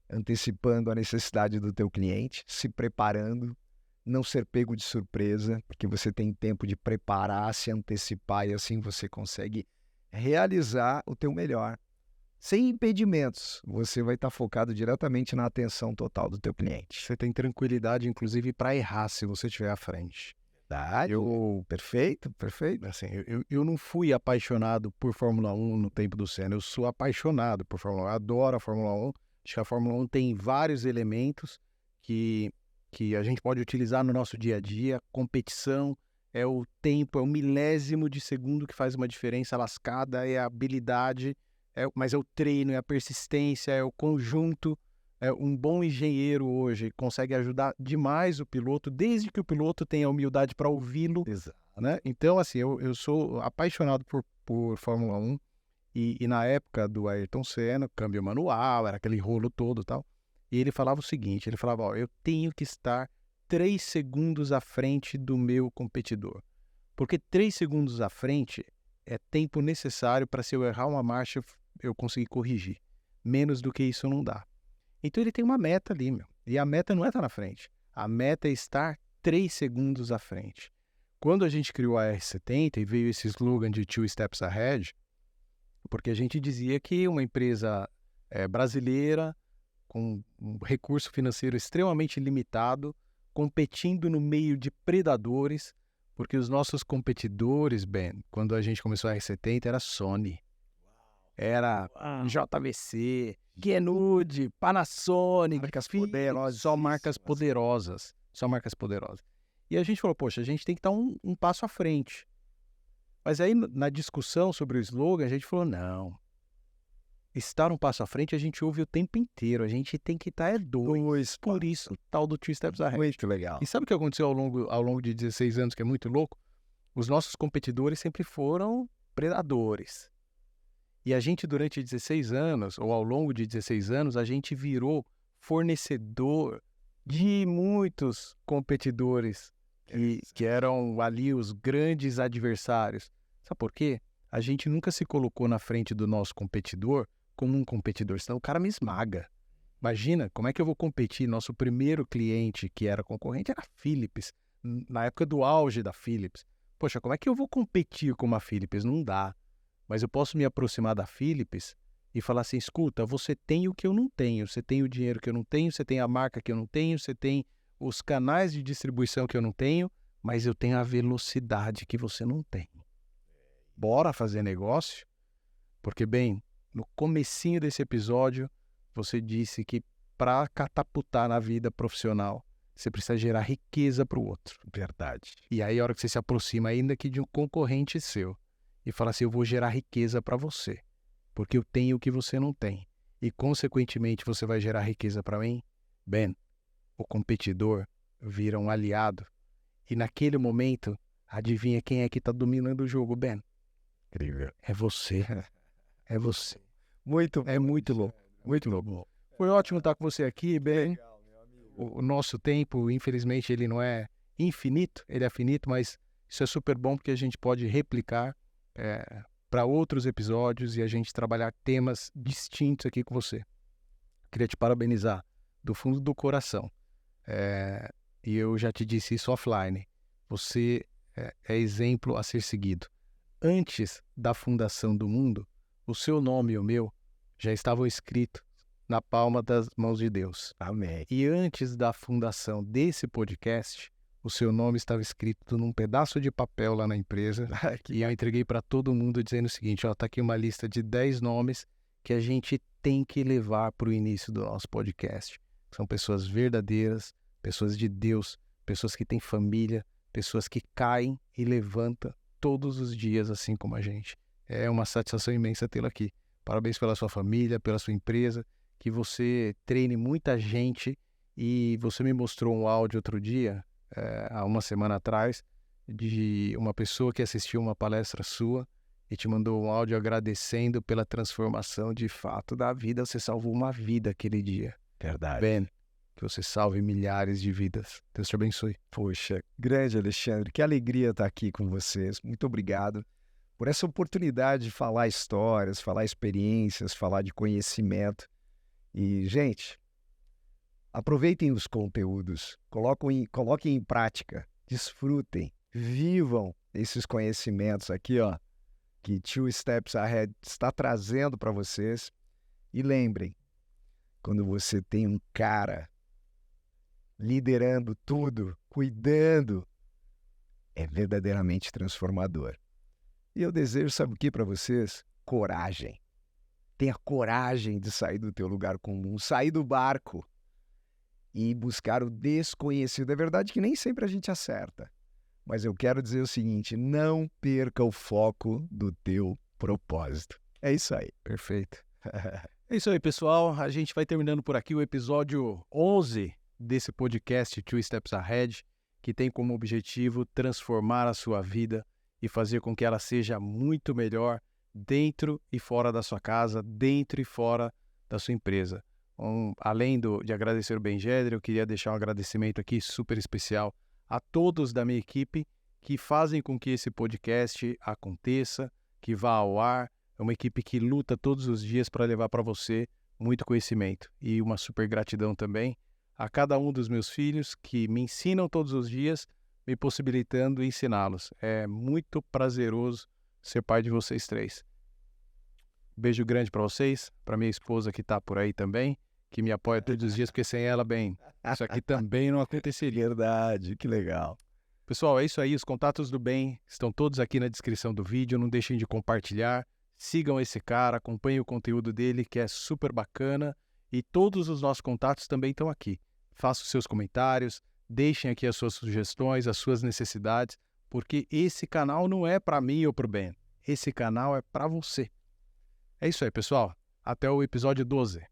B: antecipando a necessidade do teu cliente, se preparando, não ser pego de surpresa, porque você tem tempo de preparar, se antecipar e assim você consegue realizar o teu melhor. Sem impedimentos, você vai estar focado diretamente na atenção total do teu cliente.
A: Você tem tranquilidade, inclusive, para errar se você estiver à frente.
B: Verdade. Perfeito.
A: Assim, eu não fui apaixonado por Fórmula 1 no tempo do Senna. Eu sou apaixonado por Fórmula 1. Eu adoro a Fórmula 1. Acho que a Fórmula 1 tem vários elementos que a gente pode utilizar no nosso dia a dia. Competição, é o tempo, é o milésimo de segundo que faz uma diferença lascada, é a habilidade, mas é o treino, é a persistência, é o conjunto. Um bom engenheiro hoje consegue ajudar demais o piloto, desde que o piloto tenha humildade para ouvi-lo.
B: Exato.
A: Né? Então, assim, eu sou apaixonado por Fórmula 1 e na época do Ayrton Senna, câmbio manual, era aquele rolo todo e tal. E ele falava o seguinte, ele falava, ó, eu tenho que estar 3 segundos à frente do meu competidor. Porque 3 segundos à frente é tempo necessário para, se eu errar uma marcha, eu conseguir corrigir. Menos do que isso não dá. Então ele tem uma meta ali, meu. E a meta não é estar na frente. A meta é estar 3 segundos à frente. Quando a gente criou a R70 e veio esse slogan de 2 steps ahead, porque a gente dizia que uma empresa brasileira, com um recurso financeiro extremamente limitado, competindo no meio de predadores, porque os nossos competidores, Ben, quando a gente começou a R70, era Sony. Era JVC, Genude, Panasonic,
B: Marcas poderosas.
A: Só marcas poderosas. Só marcas poderosas. E a gente falou, poxa, a gente tem que estar um passo à frente. Mas aí, na discussão sobre o slogan, a gente falou, não. Estar um passo à frente a gente ouve o tempo inteiro. A gente tem que estar 2. Por isso, tal do 2 steps ahead.
B: Muito legal.
A: E sabe o que aconteceu ao longo de 16 anos, que é muito louco? Os nossos competidores sempre foram predadores. E a gente, durante 16 anos, ou ao longo de 16 anos, a gente virou fornecedor de muitos competidores que eram ali os grandes adversários. Sabe por quê? A gente nunca se colocou na frente do nosso competidor como um competidor, senão o cara me esmaga. Imagina, como é que eu vou competir? Nosso primeiro cliente que era concorrente era a Philips, na época do auge da Philips. Poxa, como é que eu vou competir com uma Philips? Não dá. Mas eu posso me aproximar da Philips e falar assim, escuta, você tem o que eu não tenho, você tem o dinheiro que eu não tenho, você tem a marca que eu não tenho, você tem os canais de distribuição que eu não tenho, mas eu tenho a velocidade que você não tem. Bora fazer negócio? Porque, bem, no comecinho desse episódio, você disse que para catapultar na vida profissional, você precisa gerar riqueza para o outro.
B: Verdade.
A: E aí, a hora que você se aproxima ainda que de um concorrente seu e fala assim, eu vou gerar riqueza para você, porque eu tenho o que você não tem. E, consequentemente, você vai gerar riqueza para mim, Ben, o competidor vira um aliado. E naquele momento, adivinha quem é que está dominando o jogo, Ben?
B: Incrível.
A: É você. É você.
B: Muito
A: É muito louco. Muito louco. Foi ótimo estar com você aqui, Ben. O nosso tempo, infelizmente, ele não é infinito, ele é finito, mas isso é super bom porque a gente pode replicar para outros episódios e a gente trabalhar temas distintos aqui com você. Queria te parabenizar do fundo do coração. E eu já te disse isso offline. Você é exemplo a ser seguido. Antes da fundação do mundo, o seu nome e o meu já estavam escritos na palma das mãos de Deus.
B: Amém.
A: E antes da fundação desse podcast, o seu nome estava escrito num pedaço de papel lá na empresa. E eu entreguei para todo mundo dizendo o seguinte, está aqui uma lista de 10 nomes que a gente tem que levar para o início do nosso podcast. São pessoas verdadeiras, pessoas de Deus, pessoas que têm família, pessoas que caem e levantam todos os dias, assim como a gente. É uma satisfação imensa tê-lo aqui. Parabéns pela sua família, pela sua empresa, que você treine muita gente. E você me mostrou um áudio outro dia, há uma semana atrás, de uma pessoa que assistiu uma palestra sua e te mandou um áudio agradecendo pela transformação de fato da vida. Você salvou uma vida aquele dia.
B: Verdade.
A: Ben, que você salve milhares de vidas. Deus te abençoe.
B: Poxa, grande Alexandre, que alegria estar aqui com vocês. Muito obrigado por essa oportunidade de falar histórias, falar experiências, falar de conhecimento. E, gente, aproveitem os conteúdos, coloquem em prática, desfrutem, vivam esses conhecimentos aqui, ó, que Two Steps Ahead está trazendo para vocês. E lembrem, quando você tem um cara liderando tudo, cuidando, é verdadeiramente transformador. E eu desejo, sabe o que para vocês? Coragem. Tenha coragem de sair do teu lugar comum, sair do barco e buscar o desconhecido. É verdade que nem sempre a gente acerta, mas eu quero dizer o seguinte, não perca o foco do teu propósito. É isso aí.
A: Perfeito. É isso aí, pessoal. A gente vai terminando por aqui o episódio 11 desse podcast Two Steps Ahead, que tem como objetivo transformar a sua vida e fazer com que ela seja muito melhor dentro e fora da sua casa, dentro e fora da sua empresa. Além de agradecer o Bengeder, eu queria deixar um agradecimento aqui super especial a todos da minha equipe que fazem com que esse podcast aconteça, que vá ao ar. É uma equipe que luta todos os dias para levar para você muito conhecimento. E uma super gratidão também a cada um dos meus filhos que me ensinam todos os dias, me possibilitando ensiná-los. É muito prazeroso ser pai de vocês três. Beijo grande para vocês, para minha esposa que está por aí também, que me apoia todos os dias, porque sem ela, bem, isso aqui também não aconteceria.
B: Verdade, que legal.
A: Pessoal, é isso aí, os contatos do Ben estão todos aqui na descrição do vídeo, não deixem de compartilhar, sigam esse cara, acompanhem o conteúdo dele, que é super bacana, e todos os nossos contatos também estão aqui. Façam seus comentários, deixem aqui as suas sugestões, as suas necessidades, porque esse canal não é para mim ou para o Ben, esse canal é para você. É isso aí, pessoal. Até o episódio 12.